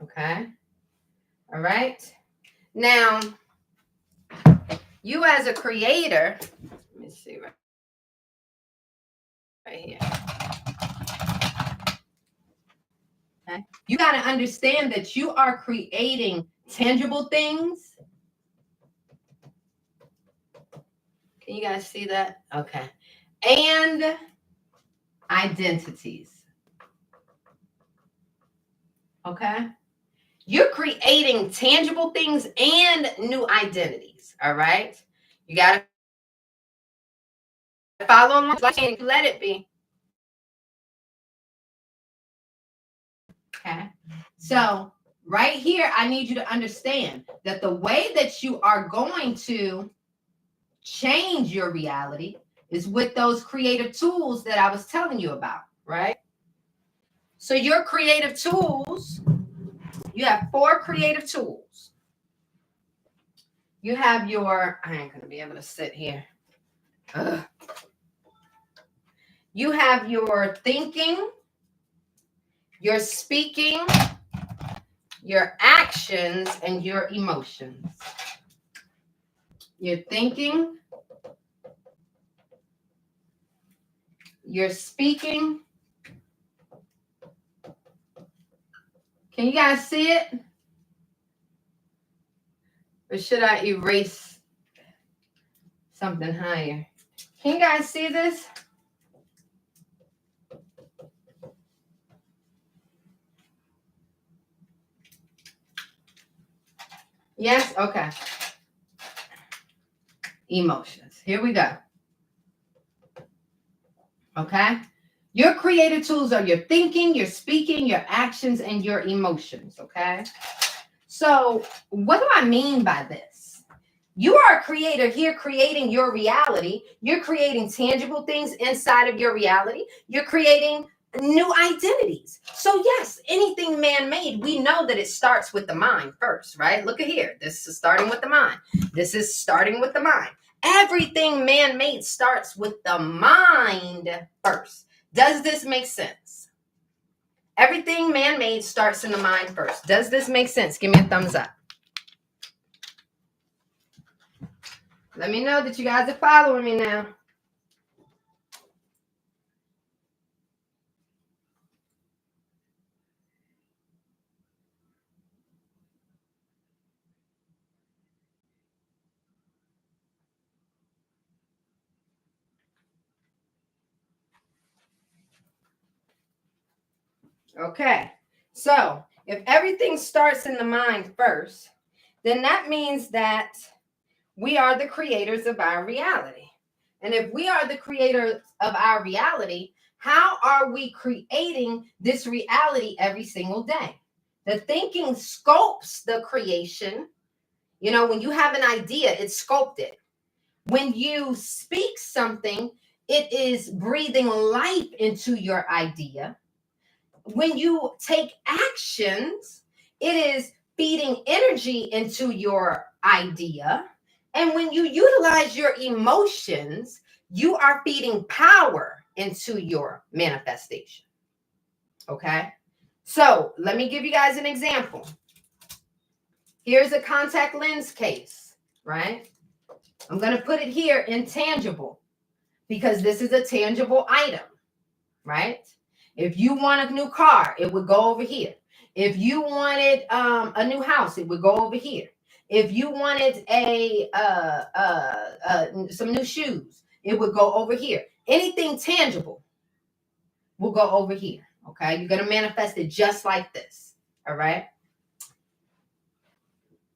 Okay. All right. Now, you as a creator, let me see right here. Okay. You got to understand that you are creating tangible things. Can you guys see that? Okay. And identities. Okay. You're creating tangible things and new identities. All right. You got to follow along. Let it be. Okay. So right here, I need you to understand that the way that you are going to change your reality is with those creative tools that I was telling you about, right? So your creative tools, you have 4 creative tools. You have your, I ain't going to be able to sit here. Ugh. You have your thinking, your speaking, your actions, and your emotions. Your thinking, your speaking. Can you guys see it? Or should I erase something higher? Can you guys see this? Yes? Okay. Emotions. Here we go. Okay? Your creative tools are your thinking, your speaking, your actions, and your emotions. Okay? So, what do I mean by this? You are a creator here creating your reality. You're creating tangible things inside of your reality. You're creating new identities. So yes, anything man-made, we know that it starts with the mind first, right? Look at here. This is starting with the mind. This is starting with the mind. Everything man-made starts with the mind first. Does this make sense? Everything man-made starts in the mind first. Does this make sense? Give me a thumbs up. Let me know that you guys are following me now. Okay, so if everything starts in the mind first, then that means that we are the creators of our reality. And if we are the creators of our reality, how are we creating this reality every single day? The thinking scopes the creation. You know, when you have an idea, it's sculpted. When you speak something, it is breathing life into your idea. When you take actions, it is feeding energy into your idea. And when you utilize your emotions, you are feeding power into your manifestation. Okay. So let me give you guys an example. Here's a contact lens case, right? I'm going to put it here in tangible because this is a tangible item, right? If you want a new car, it would go over here. If you wanted a new house, it would go over here. If you wanted some new shoes, it would go over here. Anything tangible will go over here. Okay, you're gonna manifest it just like this. All right.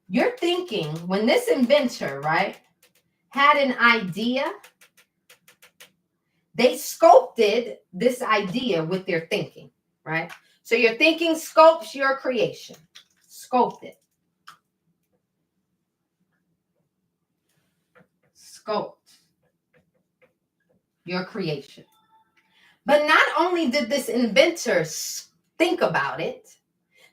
You're thinking when this inventor, right, had an idea, they sculpted this idea with their thinking, right? So your thinking sculpts your creation. Sculpt it. Sculpt your creation. But not only did this inventor think about it,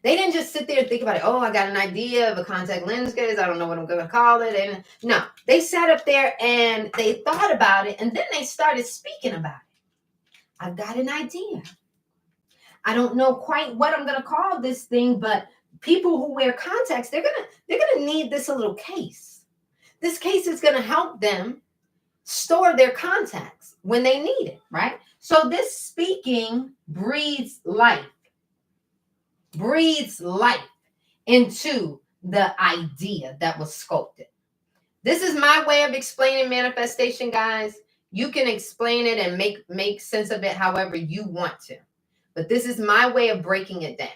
They didn't just sit there and think about it. Oh, I got an idea of a contact lens case. I don't know what I'm going to call it. And no, they sat up there and they thought about it, and then they started speaking about it. I've got an idea. I don't know quite what I'm going to call this thing, but people who wear contacts, they're gonna need this little case. This case is going to help them store their contacts when they need it, right? So this speaking breathes life into the idea that was sculpted. This is my way of explaining manifestation, guys. You can explain it and make sense of it however you want to. But this is my way of breaking it down,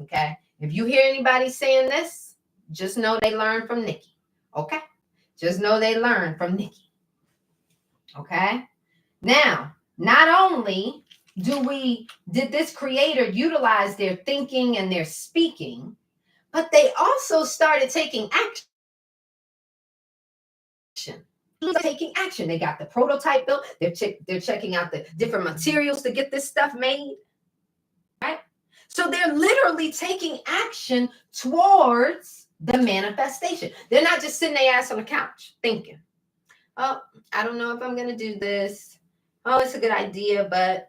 okay? If you hear anybody saying this, just know they learned from Nikki, okay? Just know they learned from Nikki, okay? Now, not only did this creator utilize their thinking and their speaking, but they also started taking action. Taking action. They got the prototype built. They're checking out the different materials to get this stuff made, right? So they're literally taking action towards the manifestation. They're not just sitting their ass on the couch thinking, oh, I don't know if I'm going to do this. Oh, it's a good idea, but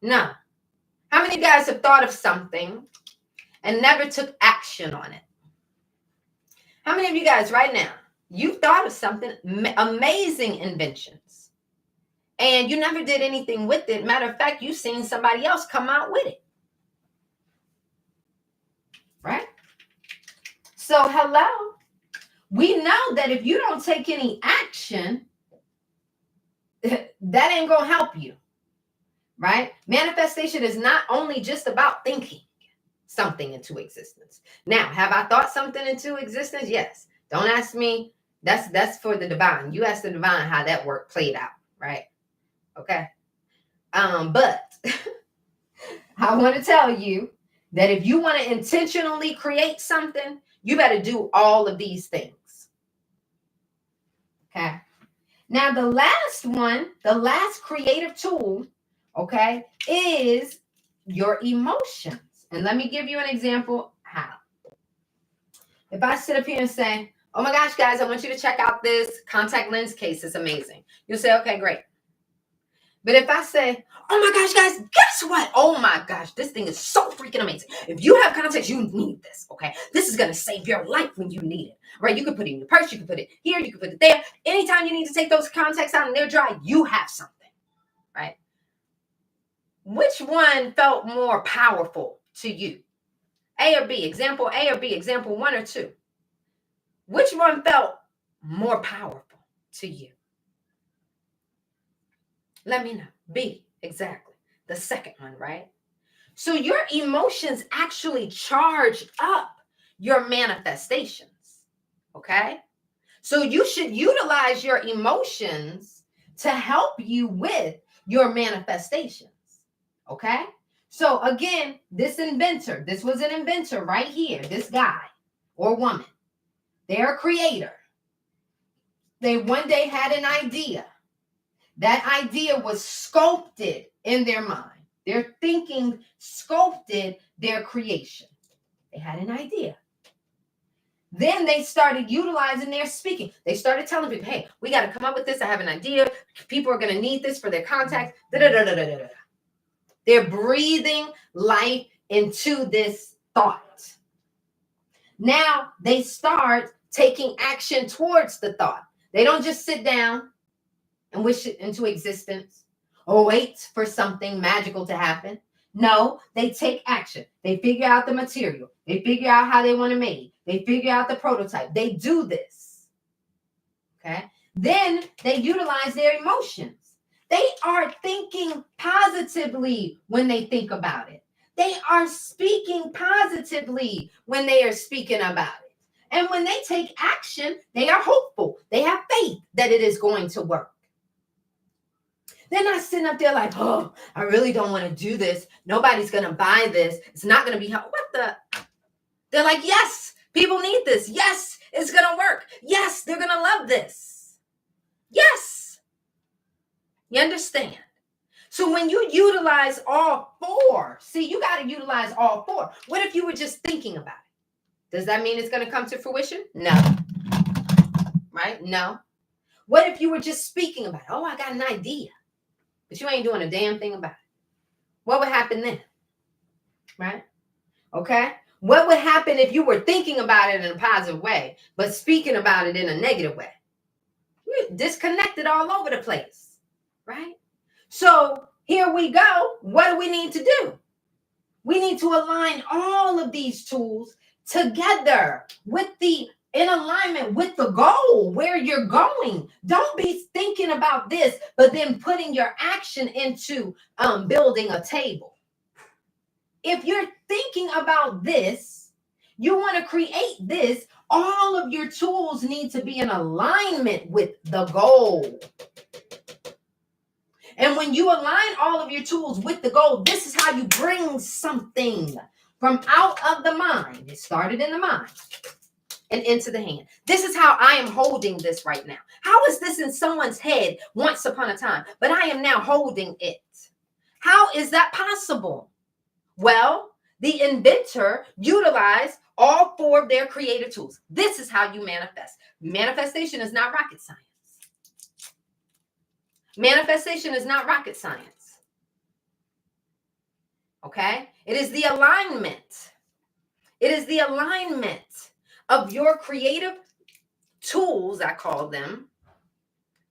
no. How many of you guys have thought of something and never took action on it? How many of you guys right now, you've thought of something, amazing inventions, and you never did anything with it? Matter of fact, you've seen somebody else come out with it, right? So hello, we know that if you don't take any action, that ain't gonna help you, right? Manifestation is not only just about thinking something into existence. Now, have I thought something into existence? Yes. Don't ask me. That's for the divine. You ask the divine how that work played out, right? Okay. But I want to tell you that if you want to intentionally create something, you better do all of these things. Okay. Now, the last one, the last creative tool, okay, is your emotions. And let me give you an example how. If I sit up here and say, oh my gosh, guys, I want you to check out this contact lens case. It's amazing. You'll say, okay, great. But if I say, oh my gosh, guys, guess what? Oh my gosh, this thing is so freaking amazing. If you have contacts, you need this, okay? This is going to save your life when you need it, right? You can put it in your purse. You can put it here. You can put it there. Anytime you need to take those contacts out and they're dry, you have something, right? Which one felt more powerful to you? A or B? Example A or B? Example 1 or 2? Which one felt more powerful to you? Let me know. B, exactly. The second one, right? So your emotions actually charge up your manifestations, okay? So you should utilize your emotions to help you with your manifestations, okay? So again, this inventor, this was an inventor right here, this guy or woman. They're a creator. They one day had an idea. That idea was sculpted in their mind. Their thinking sculpted their creation. They had an idea. Then they started utilizing their speaking. They started telling people, hey, we got to come up with this. I have an idea. People are going to need this for their contacts. They're breathing life into this thought. Now they start taking action towards the thought. They don't just sit down and wish it into existence or wait for something magical to happen. No, they take action. They figure out the material. They figure out how they want to make it. They figure out the prototype. They do this. Okay. Then they utilize their emotions. They are thinking positively when they think about it. They are speaking positively when they are speaking about it. And when they take action, they are hopeful. They have faith that it is going to work. They're not sitting up there like, oh, I really don't want to do this. Nobody's going to buy this. It's not going to be helpful. What the? They're like, yes, people need this. Yes, it's going to work. Yes, they're going to love this. Yes. You understand? So when you utilize all four, see, you got to utilize all four. What if you were just thinking about it? Does that mean it's going to come to fruition? No. Right? No. What if you were just speaking about it? Oh, I got an idea, but you ain't doing a damn thing about it. What would happen then? Right? Okay. What would happen if you were thinking about it in a positive way, but speaking about it in a negative way? You're disconnected all over the place. Right? So here we go. What do we need to do? We need to align all of these tools together in alignment with the goal, where you're going. Don't be thinking about this, but then putting your action into building a table. If you're thinking about this, you want to create this, all of your tools need to be in alignment with the goal. And when you align all of your tools with the goal, this is how you bring something from out of the mind. It started in the mind and into the hand. This is how I am holding this right now. How is this in someone's head once upon a time, but I am now holding it? How is that possible? Well, the inventor utilized all four of their creative tools. This is how you manifest. Manifestation is not rocket science. Manifestation is not rocket science. Okay? It is the alignment. It is the alignment of your creative tools, I call them.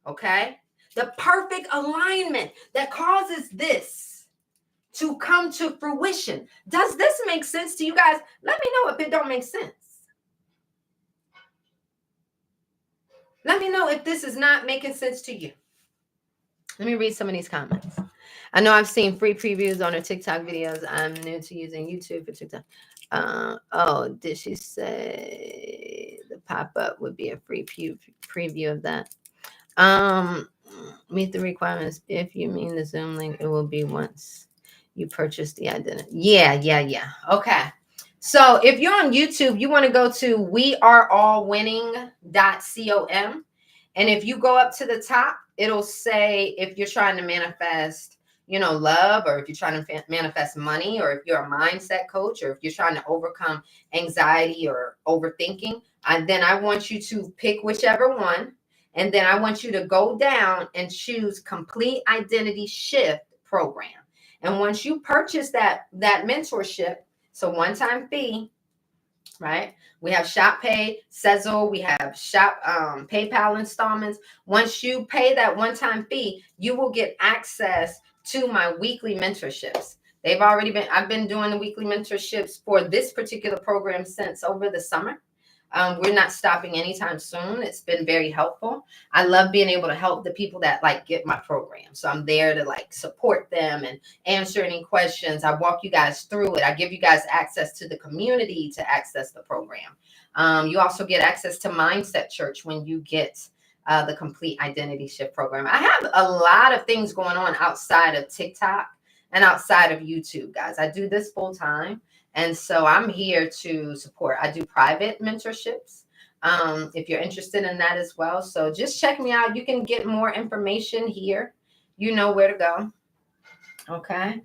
Okay? The perfect alignment that causes this to come to fruition. Does this make sense to you guys? Let me know if it don't make sense. Let me know if this is not making sense to you. Let me read some of these comments. I know I've seen free previews on her TikTok videos. I'm new to using YouTube for TikTok. Oh, did she say the pop-up would be a free preview of that? Meet the requirements. If you mean the Zoom link, it will be once you purchase the identity. Yeah. Okay. So if you're on YouTube, you want to go to weareallwinning.com. And if you go up to the top, it'll say if you're trying to manifest, love, or if you're trying to manifest money, or if you're a mindset coach, or if you're trying to overcome anxiety or overthinking, then I want you to pick whichever one. And then I want you to go down and choose Complete Identity Shift Program. And once you purchase that mentorship, so one-time fee, right? We have Shop Pay, Sezzle, we have Shop PayPal installments. Once you pay that one-time fee, you will get access to my weekly mentorships. I've been doing the weekly mentorships for this particular program since over the summer. We're not stopping anytime soon. It's been very helpful. I love being able to help the people that get my program. So I'm there to support them and answer any questions. I walk you guys through it. I give you guys access to the community to access the program. You also get access to Mindset Church when you get the Complete Identity Shift Program. I have a lot of things going on outside of TikTok and outside of YouTube, guys. I do this full time. And so I'm here to support. I do private mentorships if you're interested in that as well. So just check me out. You can get more information here. You know where to go. Okay.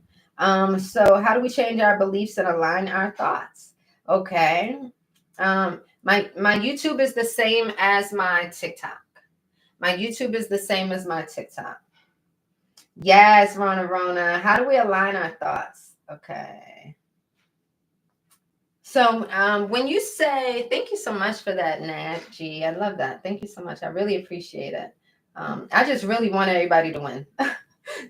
So how do we change our beliefs and align our thoughts? Okay. My YouTube is the same as my TikTok. My YouTube is the same as my TikTok. Yes, Rona. How do we align our thoughts? Okay. So when you say, thank you so much for that, Nat G. I love that. Thank you so much. I really appreciate it. I just really want everybody to win.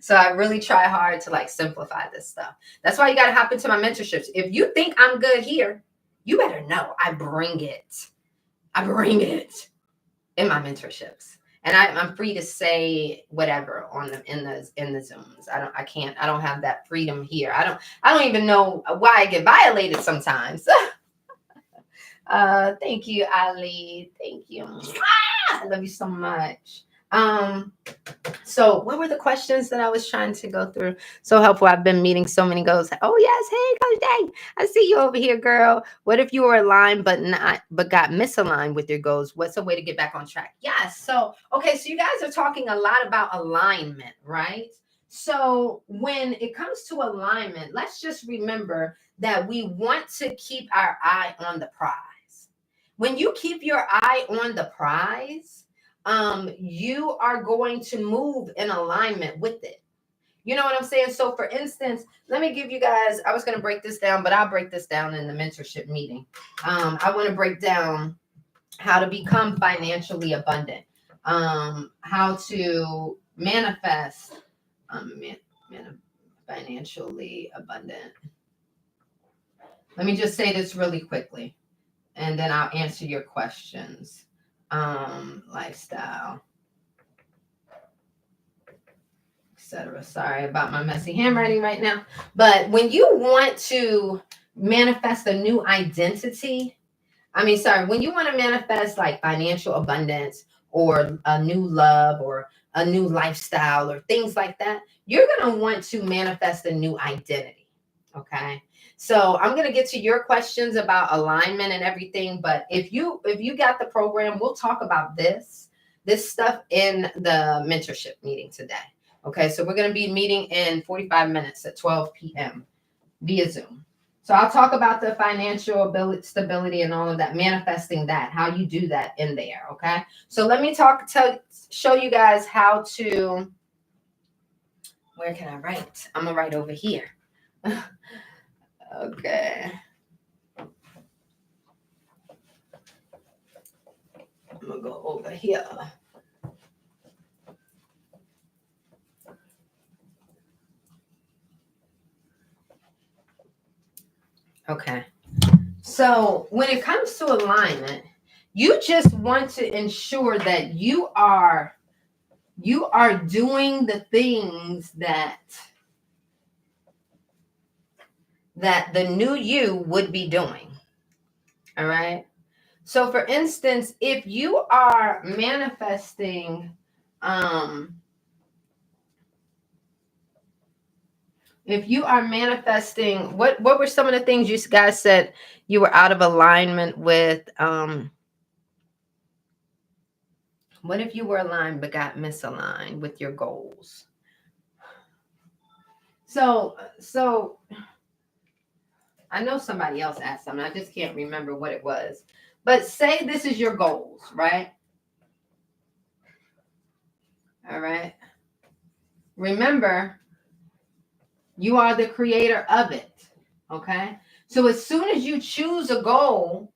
So I really try hard to simplify this stuff. That's why you got to hop into my mentorships. If you think I'm good here, you better know I bring it. I bring it in my mentorships. And I'm free to say whatever in the Zooms. I don't have that freedom here. I don't even know why I get violated sometimes. Thank you, Ali. Thank you. I love you so much. So what were the questions that I was trying to go through? So helpful. I've been meeting so many goals. Oh yes, hey Coach Day, I see you over here, girl. What if you were aligned but got misaligned with your goals? What's a way to get back on track? Yes. So okay, so you guys are talking a lot about alignment, right? So when it comes to alignment, let's just remember that we want to keep our eye on the prize. When you keep your eye on the prize, you are going to move in alignment with it. You know what I'm saying? So for instance, let me give you guys, I was going to break this down, but I'll break this down in the mentorship meeting. I want to break down how to become financially abundant, how to manifest financially abundant. Let me just say this really quickly, and then I'll answer your questions. Lifestyle, etc. Sorry about my messy handwriting right now. But when you want to manifest a new identity, when you want to manifest like financial abundance or a new love or a new lifestyle or things like that, you're going to want to manifest a new identity. Okay. So I'm going to get to your questions about alignment and everything. But if you got the program, we'll talk about this stuff in the mentorship meeting today. Okay. So we're going to be meeting in 45 minutes at 12 p.m. via Zoom. So I'll talk about the financial ability, stability, and all of that, manifesting that, how you do that in there. Okay. So let me show you guys how to, where can I write? I'm going to write over here. Okay. I'm going to go over here. Okay. So when it comes to alignment, you just want to ensure that you are doing the things that the new you would be doing. All right. So for instance, if you are manifesting, what were some of the things you guys said you were out of alignment with? What if you were aligned but got misaligned with your goals? So I know somebody else asked something. I just can't remember what it was. But say this is your goals, right? All right. Remember, you are the creator of it. Okay. So as soon as you choose a goal,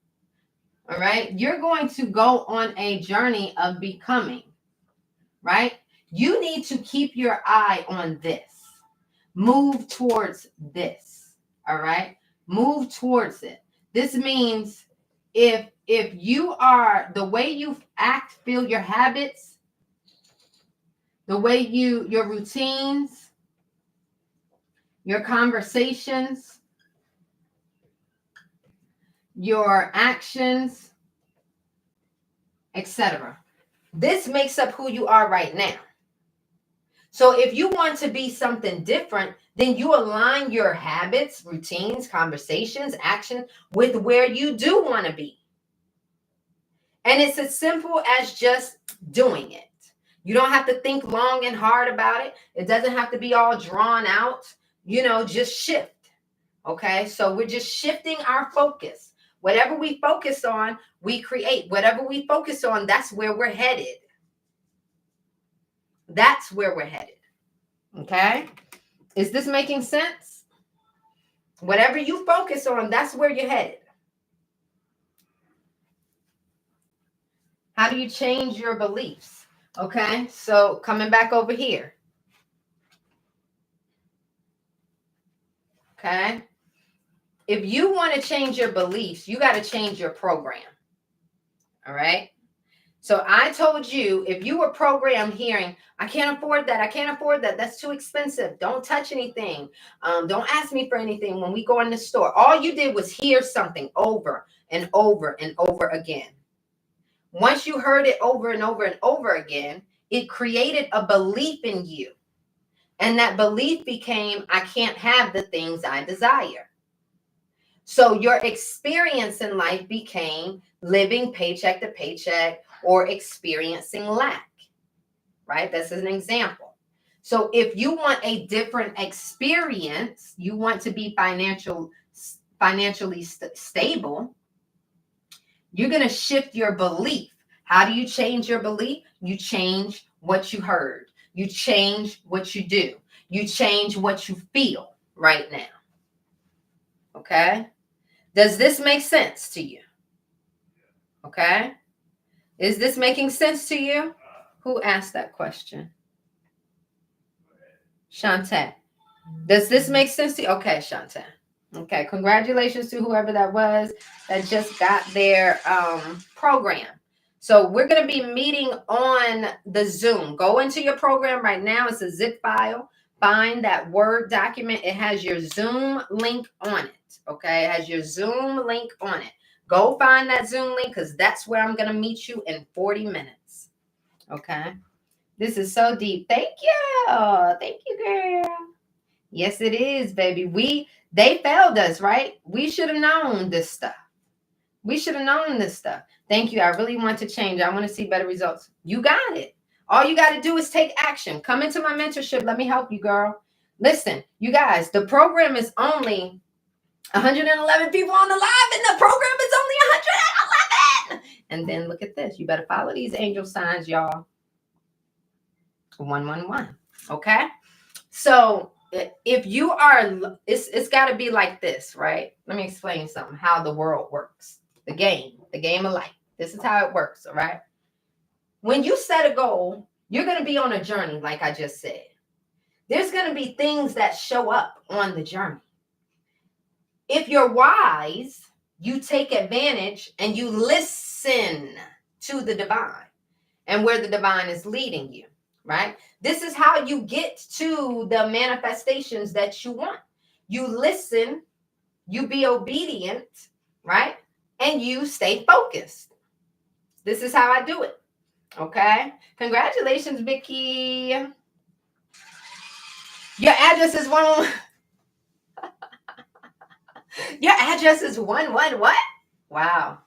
all right, you're going to go on a journey of becoming, right? You need to keep your eye on this. Move towards this. All right. Move towards it. This means if you are, the way you act, feel, your habits, the way your routines, your conversations, your actions, etc. This makes up who you are right now. So if you want to be something different, then you align your habits, routines, conversations, action with where you do want to be. And it's as simple as just doing it. You don't have to think long and hard about it. It doesn't have to be all drawn out. Just shift. Okay, so we're just shifting our focus. Whatever we focus on, we create. Whatever we focus on, that's where we're headed. That's where we're headed. Okay, is this making sense? Whatever you focus on, that's where you're headed. How do you change your beliefs? Okay, so coming back over here. Okay, if you want to change your beliefs, you got to change your program. All right. So I told you, if you were programmed hearing, I can't afford that. I can't afford that. That's too expensive. Don't touch anything. Don't ask me for anything when we go in the store. All you did was hear something over and over and over again. Once you heard it over and over and over again, it created a belief in you. And that belief became, I can't have the things I desire. So your experience in life became living paycheck to paycheck or experiencing lack, right? That's an example. So if you want a different experience, you want to be financially stable, you're going to shift your belief. How do you change your belief? You change what you heard. You change what you do. You change what you feel right now. Okay? Does this make sense to you? Okay? Is this making sense to you? Who asked that question? Shantae. Does this make sense to you? Okay, Shantae. Okay, congratulations to whoever that was that just got their program. So we're going to be meeting on the Zoom. Go into your program right now. It's a zip file. Find that Word document. It has your Zoom link on it. Okay, it has your Zoom link on it. Go find that Zoom link because that's where I'm going to meet you in 40 minutes. Okay, this is so deep. Thank you. Thank you, girl. Yes, it is, baby. They failed us, right? We should have known this stuff. We should have known this stuff. Thank you. I really want to change. I want to see better results. You got it. All you got to do is take action. Come into my mentorship. Let me help you, girl. Listen, you guys, the program is only 111 people on the live, and the program is only 111. And then look at this. You better follow these angel signs, y'all. 111. Okay? So if you are, it's got to be like this, right? Let me explain something, how the world works. The game of life. This is how it works, all right? When you set a goal, you're going to be on a journey, like I just said. There's going to be things that show up on the journey. If you're wise, you take advantage and you listen to the divine and where the divine is leading you, right? This is how you get to the manifestations that you want. You listen, you be obedient, right? And you stay focused. This is how I do it. Okay? Congratulations, Vicky. Your address is one. Your address is one what? Wow.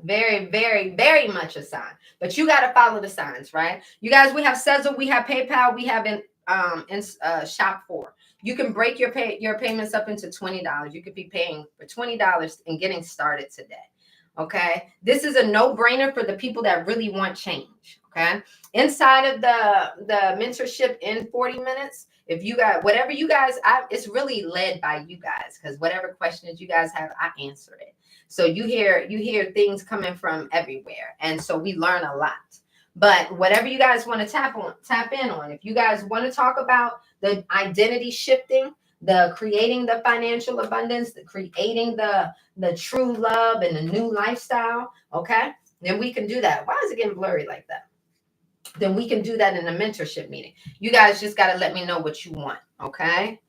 Very, very, very much a sign. But you got to follow the signs, right? You guys, we have Sezzle, we have PayPal, we have in Shop4. You can break your payments up into $20. You could be paying for $20 and getting started today. Okay. This is a no-brainer for the people that really want change. Okay. Inside of the mentorship in 40 minutes, if you got whatever you guys, it's really led by you guys because whatever questions you guys have, I answered it. So you hear things coming from everywhere, and so we learn a lot. But whatever you guys want to tap in on, if you guys want to talk about the identity shifting, the creating the financial abundance, the creating the true love and the new lifestyle, okay, then we can do that. Why is it getting blurry like that? Then we can do that in a mentorship meeting. You guys just got to let me know what you want, okay?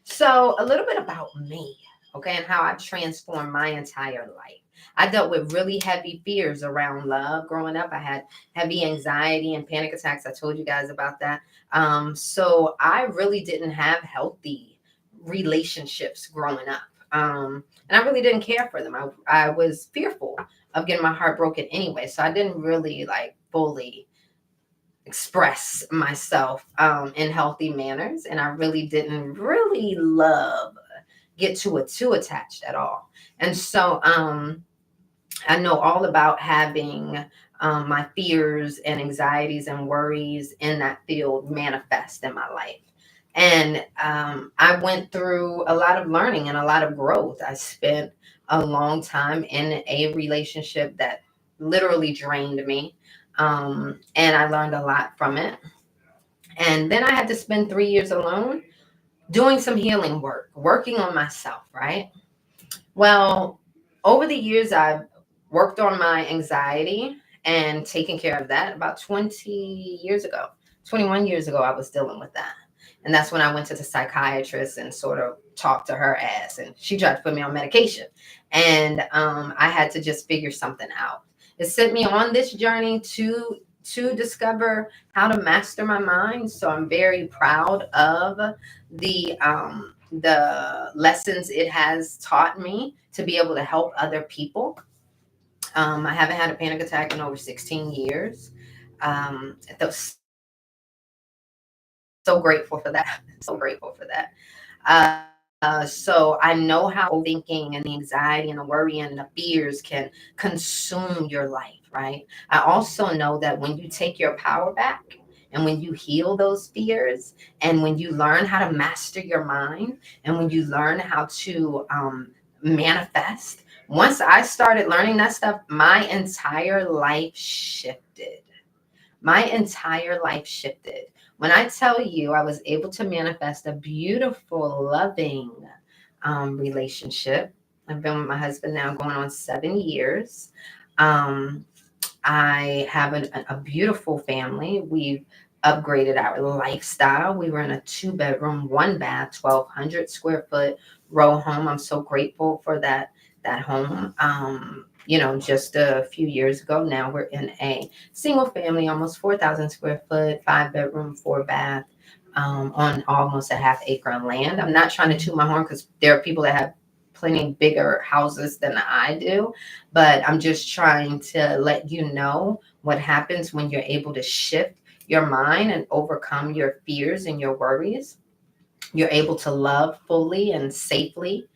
So a little bit about me, okay, and how I transformed my entire life. I dealt with really heavy fears around love growing up. I had heavy anxiety and panic attacks. I told you guys about that. So I really didn't have healthy relationships growing up. And I really didn't care for them. I was fearful of getting my heart broken anyway. So I didn't really fully express myself in healthy manners. And I really didn't really get too attached at all. And so I know all about having my fears and anxieties and worries in that field manifest in my life. And I went through a lot of learning and a lot of growth. I spent a long time in a relationship that literally drained me. And I learned a lot from it. And then I had to spend 3 years alone doing some healing work, working on myself, right? Well, over the years, I've worked on my anxiety and taken care of that. About 20 years ago, 21 years ago, I was dealing with that. And that's when I went to the psychiatrist and sort of talked to her ass. And she tried to put me on medication. And I had to just figure something out. It sent me on this journey to discover how to master my mind. So I'm very proud of the lessons it has taught me to be able to help other people. I haven't had a panic attack in over 16 years. Those So grateful for that. So grateful for that. So I know how overthinking and the anxiety and the worry and the fears can consume your life, right? I also know that when you take your power back and when you heal those fears and when you learn how to master your mind and when you learn how to manifest, once I started learning that stuff, my entire life shifted. My entire life shifted. When I tell you I was able to manifest a beautiful, loving relationship, I've been with my husband now going on 7 years. Um, I have a beautiful family. We've upgraded our lifestyle. We were in a 2 bedroom, 1 bath, 1,200 square foot row home. I'm so grateful for that home. Just a few years ago, now we're in a single family, almost 4,000 square foot, 5 bedroom, 4 bath, on almost a half acre of land. I'm not trying to toot my horn because there are people that have plenty bigger houses than I do, but I'm just trying to let you know what happens when you're able to shift your mind and overcome your fears and your worries. You're able to love fully and safely.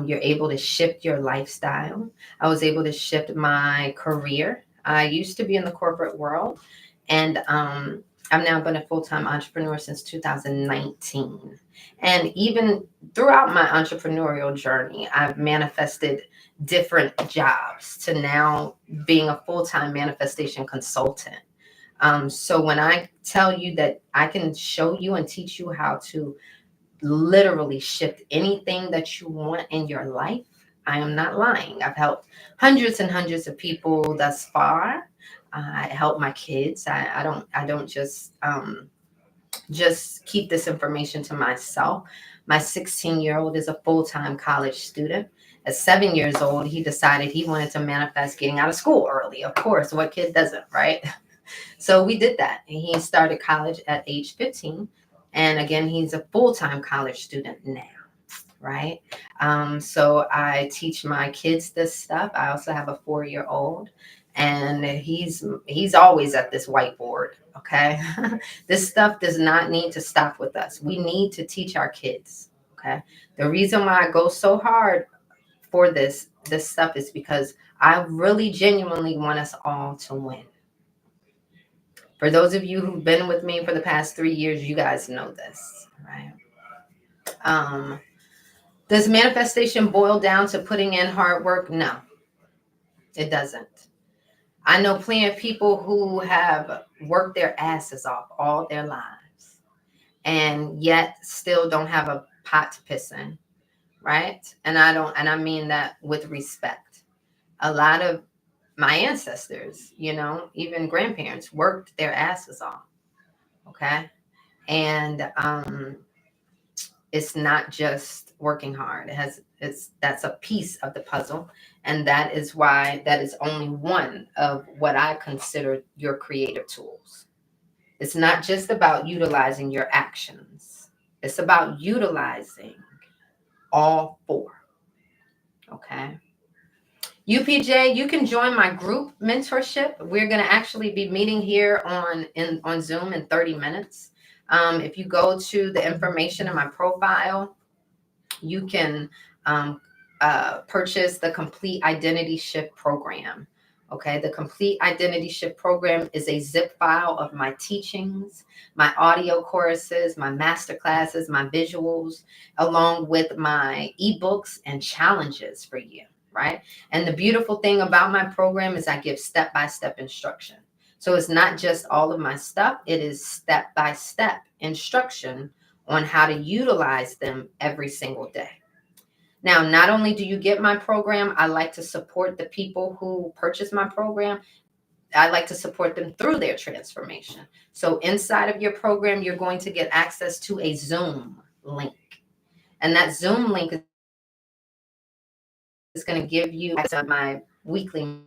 You're able to shift your lifestyle. I was able to shift my career. I used to be in the corporate world, and I've now been a full time entrepreneur since 2019. And even throughout my entrepreneurial journey, I've manifested different jobs to now being a full time manifestation consultant. So when I tell you that I can show you and teach you how to literally shift anything that you want in your life, I am not lying. I've helped hundreds and hundreds of people thus far. I help my kids. I don't just keep this information to myself. My 16-year-old is a full-time college student. At 7 years old, he decided he wanted to manifest getting out of school early. Of course, what kid doesn't, right? So we did that. And he started college at age 15. And again, he's a full time college student now, right? So I teach my kids this stuff. I also have a 4-year old, and he's always at this whiteboard. Okay, this stuff does not need to stop with us. We need to teach our kids. Okay, the reason why I go so hard for this stuff is because I really genuinely want us all to win. For those of you who've been with me for the past 3 years, you guys know this, right? Um, does manifestation boil down to putting in hard work? No, it doesn't. I know plenty of people who have worked their asses off all their lives and yet still don't have a pot to piss in, right? And I mean that with respect. A lot of my ancestors, even grandparents worked their asses off, okay? And it's not just working hard. It's that's a piece of the puzzle, and that is why that is only one of what I consider your creative tools. It's not just about utilizing your actions. It's about utilizing all four. Okay. UPJ, you can join my group mentorship. We're going to actually be meeting here on Zoom in 30 minutes. If you go to the information in my profile, you can purchase the Complete Identity Shift program. Okay, the Complete Identity Shift program is a zip file of my teachings, my audio courses, my master classes, my visuals, along with my ebooks and challenges for you, right? And the beautiful thing about my program is I give step-by-step instruction. So it's not just all of my stuff, it is step-by-step instruction on how to utilize them every single day. Now, not only do you get my program, I like to support the people who purchase my program. I like to support them through their transformation. So inside of your program, you're going to get access to a Zoom link. And that Zoom link is going to give you access to my weekly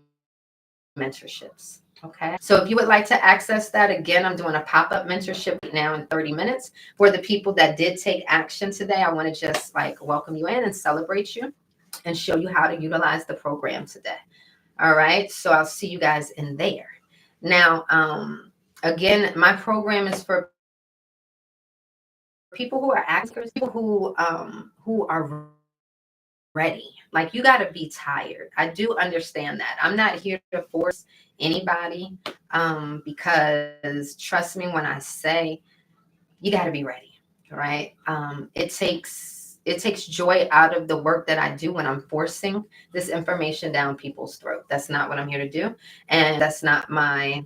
mentorships. Okay. So if you would like to access that, again, I'm doing a pop-up mentorship right now in 30 minutes. For the people that did take action today, I want to just like welcome you in and celebrate you and show you how to utilize the program today. All right. So I'll see you guys in there. Now, again, my program is for people who people who are actors, people who are ready. Like you got to be tired. I do understand that. I'm not here to force anybody because trust me when I say you got to be ready, right? It takes joy out of the work that I do when I'm forcing this information down people's throat. That's not what I'm here to do, and that's not my.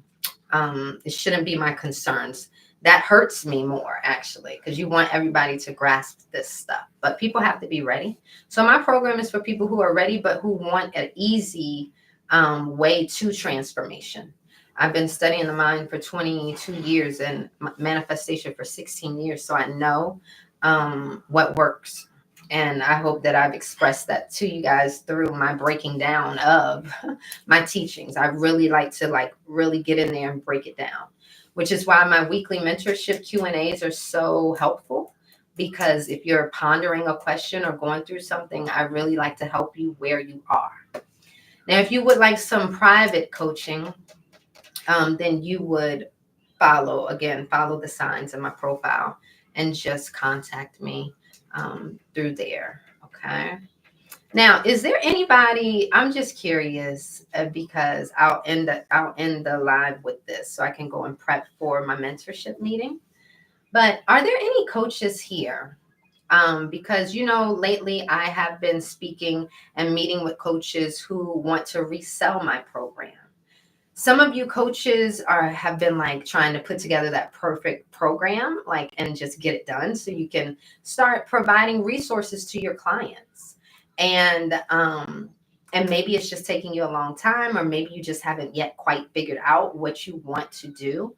It shouldn't be my concerns. That hurts me more actually, because you want everybody to grasp this stuff, but people have to be ready. So my program is for people who are ready, but who want an easy way to transformation. I've been studying the mind for 22 years and manifestation for 16 years. So I know what works. And I hope that I've expressed that to you guys through my breaking down of my teachings. I really like to really get in there and break it down, which is why my weekly mentorship Q&As are so helpful. Because if you're pondering a question or going through something, I really like to help you where you are. Now, if you would like some private coaching, then you would follow the signs in my profile and just contact me through there. Okay. Now, is there anybody? I'm just curious because I'll end the live with this so I can go and prep for my mentorship meeting. But are there any coaches here? Because lately I have been speaking and meeting with coaches who want to resell my program. Some of you coaches have been like trying to put together that perfect program, like, and just get it done so you can start providing resources to your clients. And maybe it's just taking you a long time, or maybe you just haven't yet quite figured out what you want to do.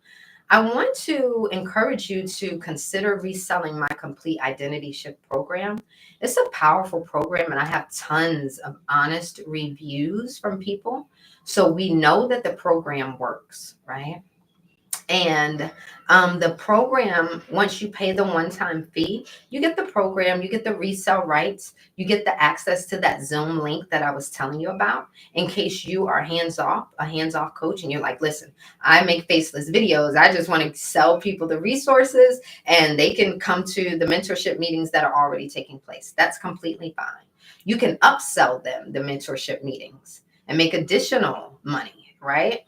I want to encourage you to consider reselling my complete identity shift program. It's a powerful program, and I have tons of honest reviews from people. So we know that the program works, right? And the program, once you pay the one-time fee, you get the program, you get the resale rights, you get the access to that Zoom link that I was telling you about. In case you are a hands-off coach, and you're like, listen, I make faceless videos. I just want to sell people the resources and they can come to the mentorship meetings that are already taking place. That's completely fine. You can upsell them the mentorship meetings and make additional money, right?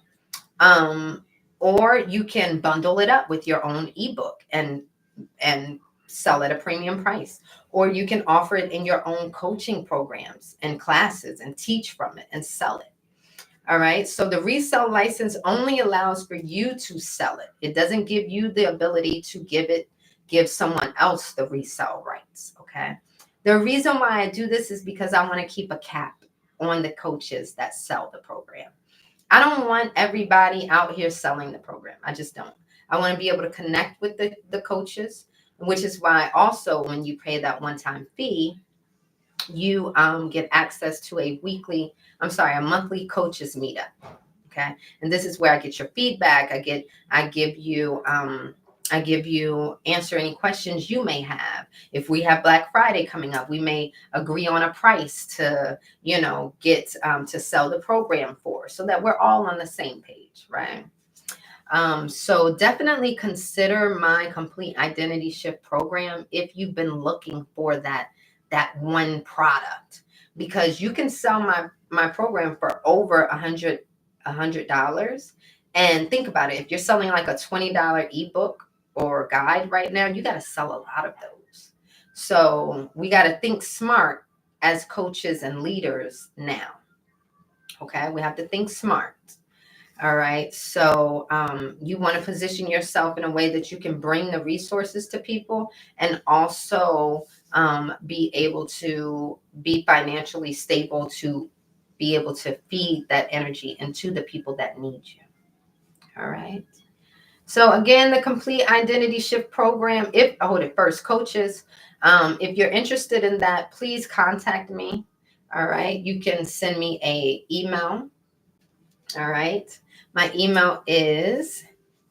Um, or you can bundle it up with your own ebook and sell at a premium price. Or you can offer it in your own coaching programs and classes and teach from it and sell it. All right. So the resale license only allows for you to sell it. It doesn't give you the ability to give someone else the resale rights. Okay. The reason why I do this is because I want to keep a cap on the coaches that sell the program. I don't want everybody out here selling the program. I just don't. I want to be able to connect with the coaches, which is why also when you pay that one-time fee, you get access to a monthly coaches meetup. Okay. And this is where I get your feedback. I give you answer any questions you may have. If we have Black Friday coming up, we may agree on a price to, get to sell the program for, so that we're all on the same page, right? So definitely consider my complete identity shift program if you've been looking for that one product, because you can sell my program for over $100. And think about it. If you're selling like a $20 ebook or guide right now, you got to sell a lot of those. So we got to think smart as coaches and leaders now. Okay. We have to think smart. All right. So you want to position yourself in a way that you can bring the resources to people, and also be able to be financially stable to be able to feed that energy into the people that need you. All right. So again, the complete identity shift program, coaches, if you're interested in that, please contact me. All right. You can send me a email. All right. My email is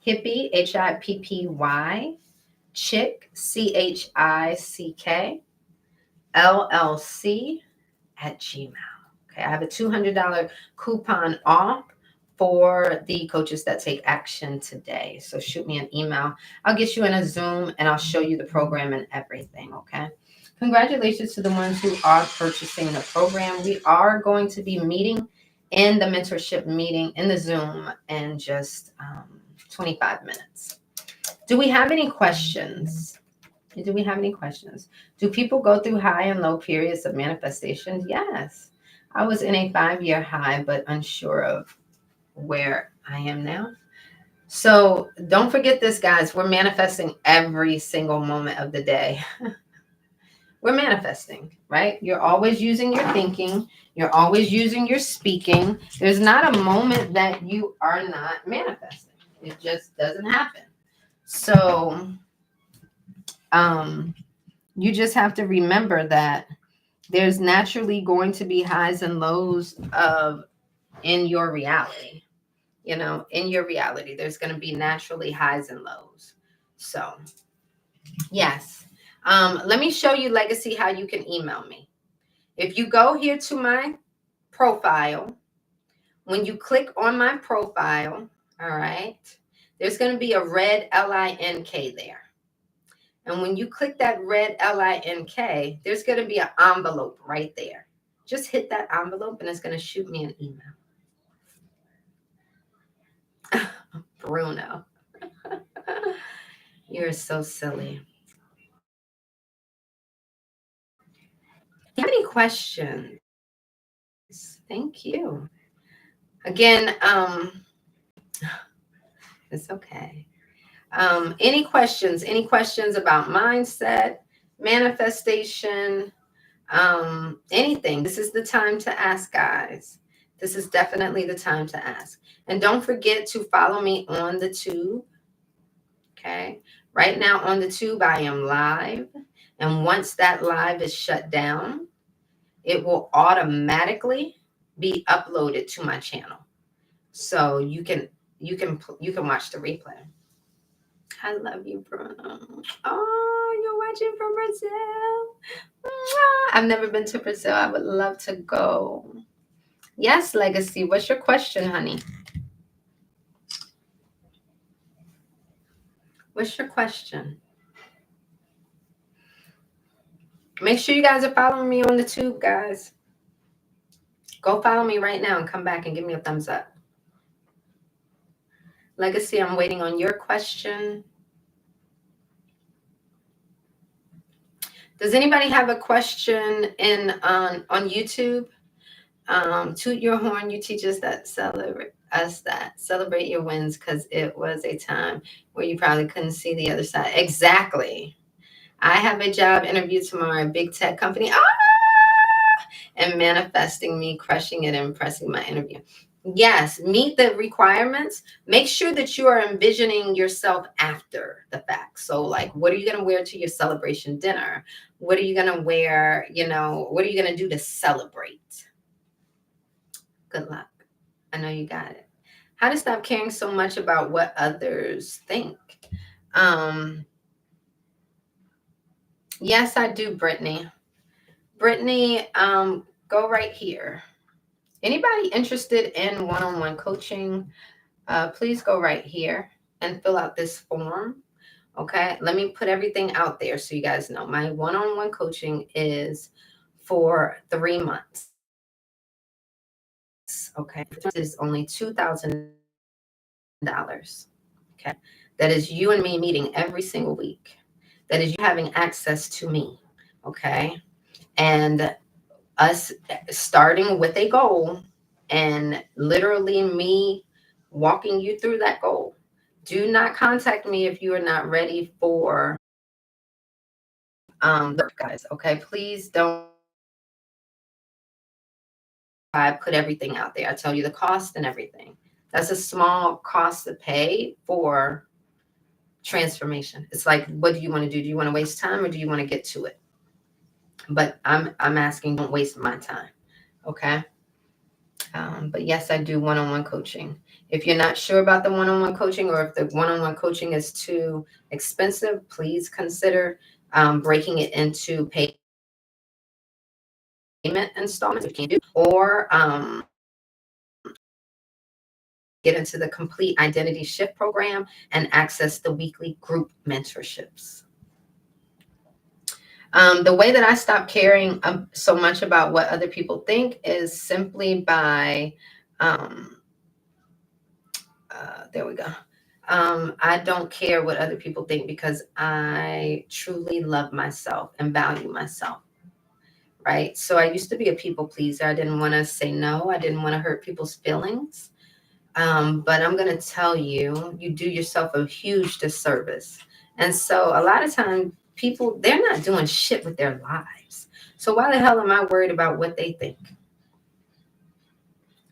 hippie, HIPPY, chick, CHICK, LLC @gmail. Okay. I have a $200 coupon off for the coaches that take action today. So shoot me an email. I'll get you in a Zoom and I'll show you the program and everything. Okay. Congratulations to the ones who are purchasing the program. We are going to be meeting in the mentorship meeting in the Zoom in just 25 minutes. Do we have any questions? Do we have any questions? Do people go through high and low periods of manifestation? Yes. I was in a 5-year high, but unsure of where I am now. So don't forget this, guys. We're manifesting every single moment of the day. We're manifesting, right? You're always using your thinking. You're always using your speaking. There's not a moment that you are not manifesting. It just doesn't happen. So you just have to remember that there's naturally going to be highs and lows of in your reality. You know, in your reality, there's going to be naturally highs and lows. So, yes. Let me show you, Legacy, how you can email me. If you go here to my profile, when you click on my profile, all right, there's going to be a red LINK there. And when you click that red LINK, there's going to be an envelope right there. Just hit that envelope and it's going to shoot me an email. Bruno, you're so silly. Do you have any questions? Thank you. Again, it's okay. Any questions? Any questions about mindset, manifestation, anything? This is the time to ask, guys. This is definitely the time to ask. And don't forget to follow me on the tube. Okay. Right now on the tube, I am live. And once that live is shut down, it will automatically be uploaded to my channel. So you can watch the replay. I love you, Bruno. Oh, you're watching from Brazil. I've never been to Brazil. I would love to go. Yes, Legacy. What's your question, honey? What's your question? Make sure you guys are following me on the tube, guys. Go follow me right now and come back and give me a thumbs up. Legacy, I'm waiting on your question. Does anybody have a question on YouTube? Toot your horn. You teach us that celebrate your wins because it was a time where you probably couldn't see the other side. Exactly. I have a job interview tomorrow, a big tech company. And manifesting me, crushing it, and impressing my interview. Yes, meet the requirements. Make sure that you are envisioning yourself after the fact. So, like, what are you going to wear to your celebration dinner? What are you going to wear? You know, what are you going to do to celebrate? Good luck. I know you got it. How to stop caring so much about what others think. Yes, I do, Brittany. Brittany, go right here. Anybody interested in one-on-one coaching, please go right here and fill out this form. Okay, let me put everything out there so you guys know. My one-on-one coaching is for 3 months. Okay, this is only $2,000. Okay, that is you and me meeting every single week. That is you having access to me. Okay, and us starting with a goal and literally me walking you through that goal. Do not contact me if you are not ready for guys. Okay, please don't. I put everything out there. I tell you the cost and everything. That's a small cost to pay for transformation. It's like, what do you want to do? Do you want to waste time or do you want to get to it? But I'm asking, don't waste my time. Okay. But yes, I do one-on-one coaching. If you're not sure about the one-on-one coaching or if the one-on-one coaching is too expensive, please consider breaking it into payment installments if you can do, or get into the complete identity shift program and access the weekly group mentorships. The way that I stopped caring so much about what other people think is simply by, um, there we go. I don't care what other people think because I truly love myself and value myself. Right. So I used to be a people pleaser. I didn't want to say no. I didn't want to hurt people's feelings. But I'm going to tell you, you do yourself a huge disservice. And so a lot of times people, they're not doing shit with their lives. So why the hell am I worried about what they think?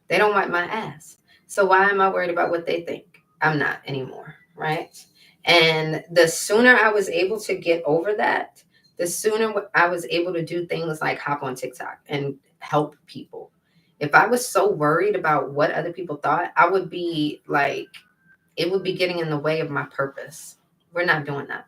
They don't wipe my ass. So why am I worried about what they think? I'm not anymore. Right. And the sooner I was able to get over that, the sooner I was able to do things like hop on TikTok and help people. If I was so worried about what other people thought, I would be like, it would be getting in the way of my purpose. We're not doing that.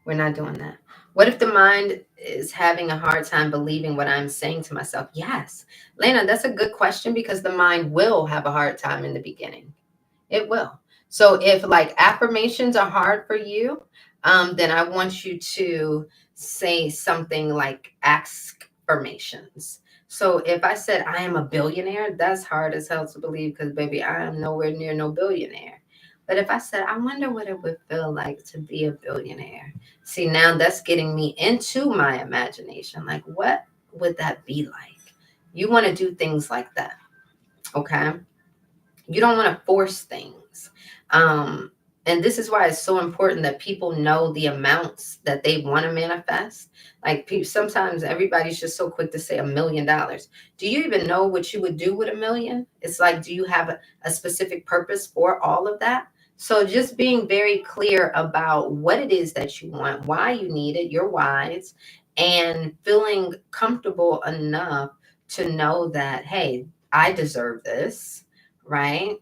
We're not doing that. What if the mind is having a hard time believing what I'm saying to myself? Yes. Lena, that's a good question because the mind will have a hard time in the beginning. It will. So if like affirmations are hard for you, then I want you to say something like affirmations. So if I said I am a billionaire, that's hard as hell to believe because baby, I am nowhere near no billionaire. But if I said, I wonder what it would feel like to be a billionaire. See, now that's getting me into my imagination. Like, what would that be like? You want to do things like that. Okay. You don't want to force things. And this is why it's so important that people know the amounts that they want to manifest. Like sometimes everybody's just so quick to say $1 million. Do you even know what you would do with 1 million? It's like, do you have a specific purpose for all of that? So just being very clear about what it is that you want, why you need it, your whys, and feeling comfortable enough to know that, hey, I deserve this, right?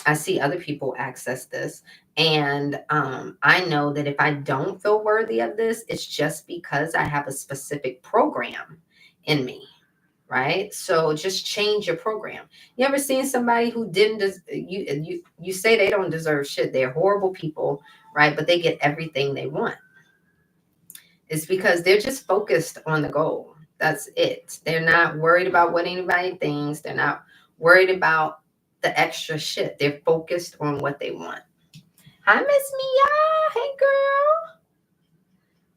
I see other people access this. And I know that if I don't feel worthy of this, it's just because I have a specific program in me. Right. So just change your program. You ever seen somebody who didn't you say they don't deserve shit. They're horrible people, right? But they get everything they want. It's because they're just focused on the goal. That's it. They're not worried about what anybody thinks. They're not worried about the extra shit. They're focused on what they want. Hi, Miss Mia. Hey, girl.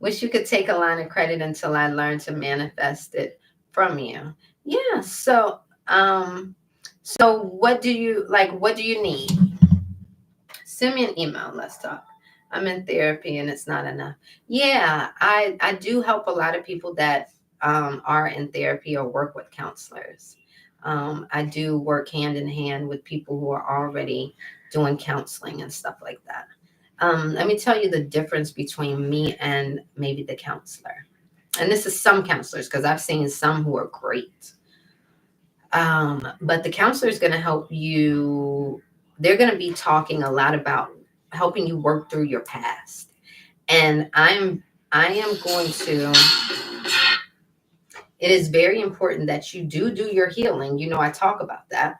Wish you could take a line of credit until I learned to manifest it from you. Yeah. So what do you like? What do you need? Send me an email. Let's talk. I'm in therapy and it's not enough. Yeah, I do help a lot of people that are in therapy or work with counselors. I do work hand in hand with people who are already doing counseling and stuff like that. Let me tell you the difference between me and maybe the counselor. And this is some counselors because I've seen some who are great. But the counselor is going to help you. They're going to be talking a lot about helping you work through your past. And I am going to, it is very important that you do your healing. You know, I talk about that,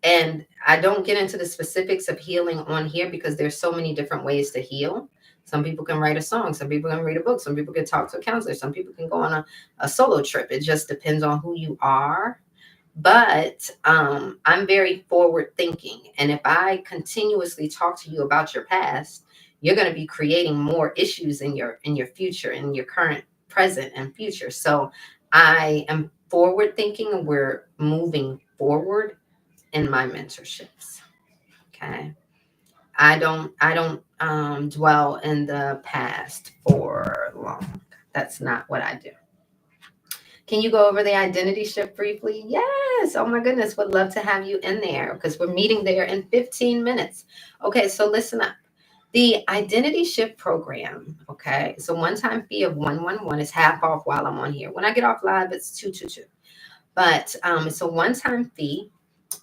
and I don't get into the specifics of healing on here because there's so many different ways to heal. Some people can write a song. Some people can read a book. Some people can talk to a counselor. Some people can go on a solo trip. It just depends on who you are. But I'm very forward thinking. And if I continuously talk to you about your past, you're going to be creating more issues in your future, in your current, present, and future. So I am forward thinking and we're moving forward in my mentorships. Okay. I don't dwell in the past for long. That's not what I do. Can you go over the identity shift briefly? Yes. Oh my goodness. Would love to have you in there because we're meeting there in 15 minutes. Okay. So listen up. The identity shift program, okay, it's a one-time fee of 111. It's half off while I'm on here. When I get off live, it's 222. But it's a one-time fee.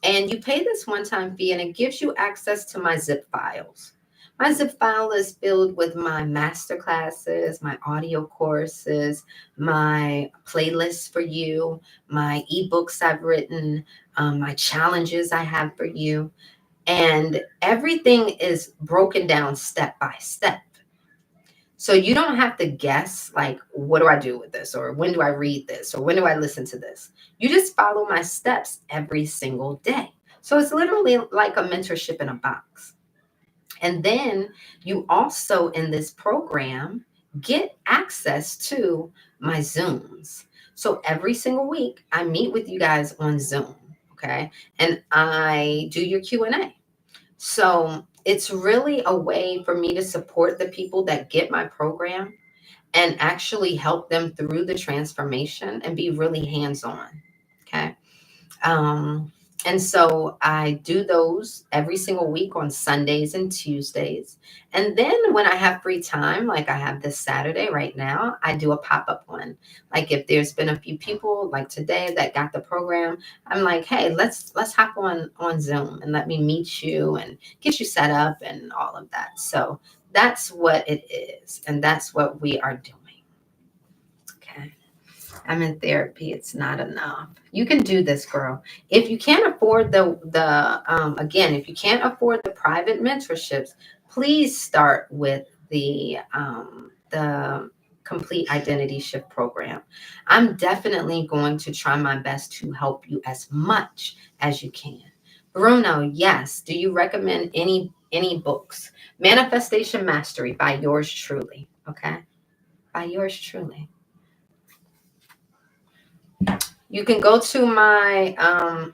And you pay this one-time fee and it gives you access to my zip files. My zip file is filled with my master classes, my audio courses, my playlists for you, my ebooks I've written, my challenges I have for you. And everything is broken down step by step. So you don't have to guess, like, what do I do with this? Or when do I read this? Or when do I listen to this? You just follow my steps every single day. So it's literally like a mentorship in a box. And then you also in this program get access to my Zooms. So every single week I meet with you guys on Zoom, okay? And I do your Q&A. So it's really a way for me to support the people that get my program and actually help them through the transformation and be really hands-on. Okay. Um, and so I do those every single week on Sundays and Tuesdays. And then when I have free time, like I have this Saturday right now, I do a pop-up one. Like if there's been a few people like today that got the program, I'm like, hey, let's hop on Zoom and let me meet you and get you set up and all of that. So that's what it is, and that's what we are doing. Okay. I'm in therapy. It's not enough. You can do this, girl. If you can't afford if you can't afford the private mentorships, please start with the complete identity shift program. I'm definitely going to try my best to help you as much as you can. Bruno, yes. Do you recommend any books? Manifestation Mastery by yours truly. Okay, by yours truly. You can go to my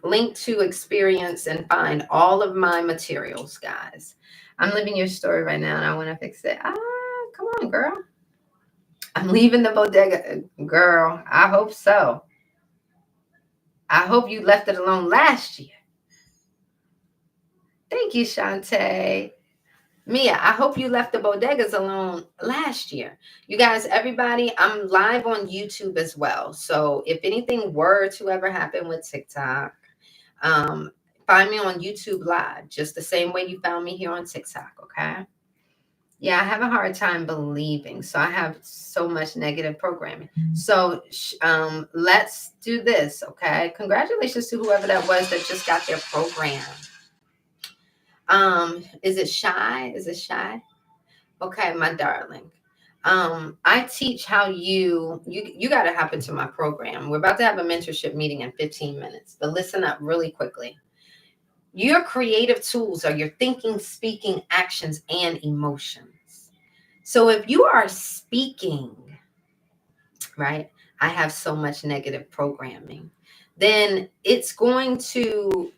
link to experience and find all of my materials, guys. I'm living your story right now and I want to fix it. Come on, girl. I'm leaving the bodega. Girl, I hope so. I hope you left it alone last year. Thank you, Shantae. Mia, I hope you left the bodegas alone last year. You guys, everybody, I'm live on YouTube as well. So if anything were to ever happen with TikTok, um, find me on YouTube live, just the same way you found me here on TikTok, okay? Yeah, I have a hard time believing. So I have so much negative programming. So let's do this, okay? Congratulations to whoever that was that just got their program. Is it Shy? Is it Shy? Okay, my darling. I teach how you got to hop into my program. We're about to have a mentorship meeting in 15 minutes, but listen up really quickly. Your creative tools are your thinking, speaking, actions, and emotions. So if you are speaking, right, I have so much negative programming, then it's going to,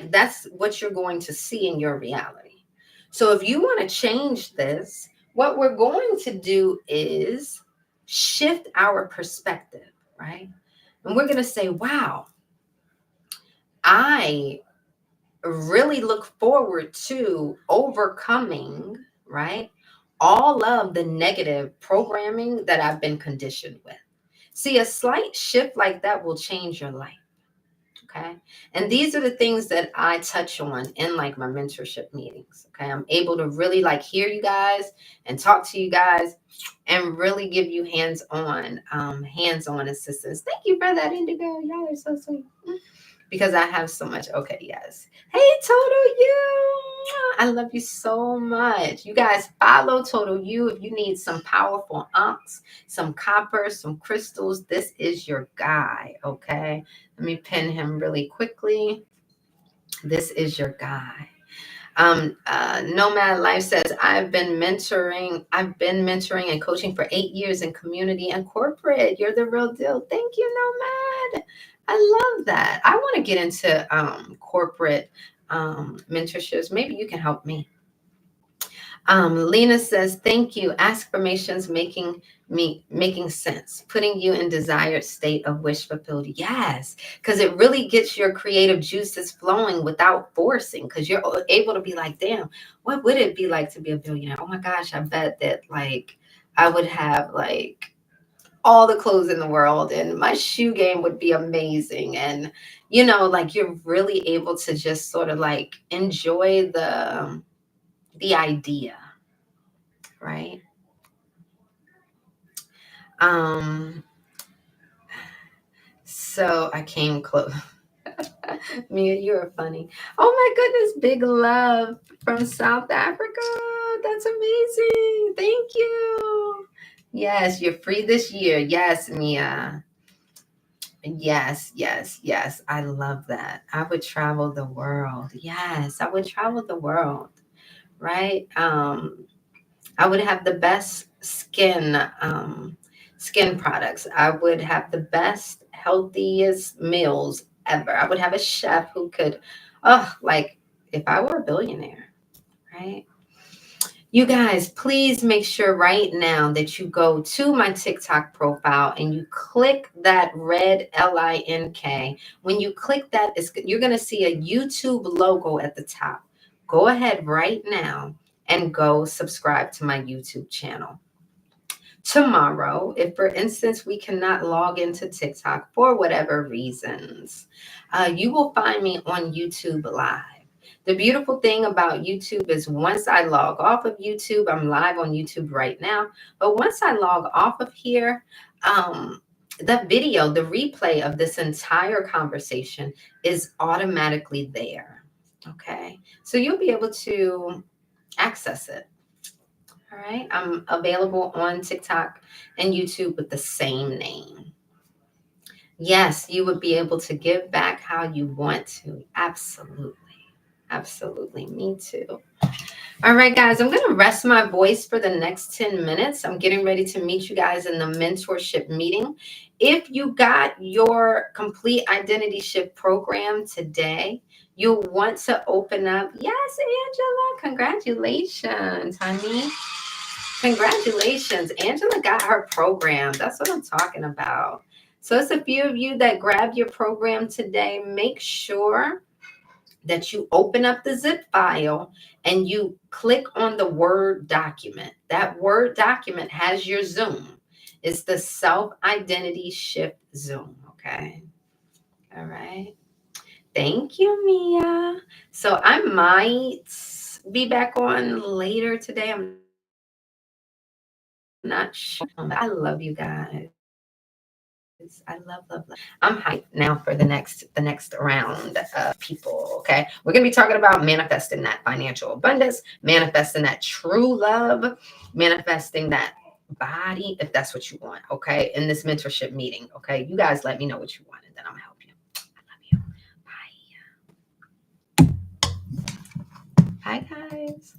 that's what you're going to see in your reality. So if you want to change this, what we're going to do is shift our perspective, right? And we're going to say, wow, I really look forward to overcoming, right, all of the negative programming that I've been conditioned with. See, a slight shift like that will change your life. Okay. And these are the things that I touch on in like my mentorship meetings. Okay. I'm able to really like hear you guys and talk to you guys and really give you hands-on assistance. Thank you for that, Indigo. Y'all are so sweet. Because I have so much. Okay, yes. Hey, Total You. I love you so much. You guys follow Total You if you need some powerful unks, some copper, some crystals. This is your guy, okay? Let me pin him really quickly. This is your guy. Nomad Life says, I've been mentoring and coaching for 8 years in community and corporate. You're the real deal. Thank you, Nomad. I love that. I want to get into corporate mentorships. Maybe you can help me. Lena says, thank you. Affirmations making sense, putting you in desired state of wish fulfilled. Yes, because it really gets your creative juices flowing without forcing, because you're able to be like, damn, what would it be like to be a billionaire? Oh my gosh, I bet that like I would have like all the clothes in the world and my shoe game would be amazing. And like you're really able to just sort of like enjoy the idea, right? So I came close. Mia, you're funny. Oh my goodness, big love from South Africa. That's amazing. Thank you. Yes, you're free this year. Yes, Mia. Yes, yes, yes. I love that. I would travel the world. Yes, I would travel the world, right? I would have the best skin products. I would have the best, healthiest meals ever. I would have a chef who could, oh, like if I were a billionaire, right? You guys, please make sure right now that you go to my TikTok profile and you click that red LINK. When you click that, you're going to see a YouTube logo at the top. Go ahead right now and go subscribe to my YouTube channel. Tomorrow, if for instance we cannot log into TikTok for whatever reasons, you will find me on YouTube Live. The beautiful thing about YouTube is once I log off of YouTube, I'm live on YouTube right now, but once I log off of here, the video, the replay of this entire conversation is automatically there. Okay. So you'll be able to access it. All right. I'm available on TikTok and YouTube with the same name. Yes, you would be able to give back how you want to. Absolutely. Absolutely. Me too. All right, guys, I'm going to rest my voice for the next 10 minutes. I'm getting ready to meet you guys in the mentorship meeting. If you got your complete identity shift program today, you'll want to open up. Yes, Angela, congratulations, honey. Congratulations. Angela got her program. That's what I'm talking about. So it's a few of you that grabbed your program today. Make sure that you open up the zip file and you click on the Word document. That Word document has your Zoom. It's the self-identity shift Zoom, okay? All right. Thank you, Mia. So I might be back on later today. I'm not sure. I love you guys. I love, love, love. I'm hyped now for the next round of people. Okay. We're gonna be talking about manifesting that financial abundance, manifesting that true love, manifesting that body, if that's what you want. Okay. In this mentorship meeting. Okay. You guys let me know what you want, and then I'm gonna help you. I love you. Bye. Bye, guys.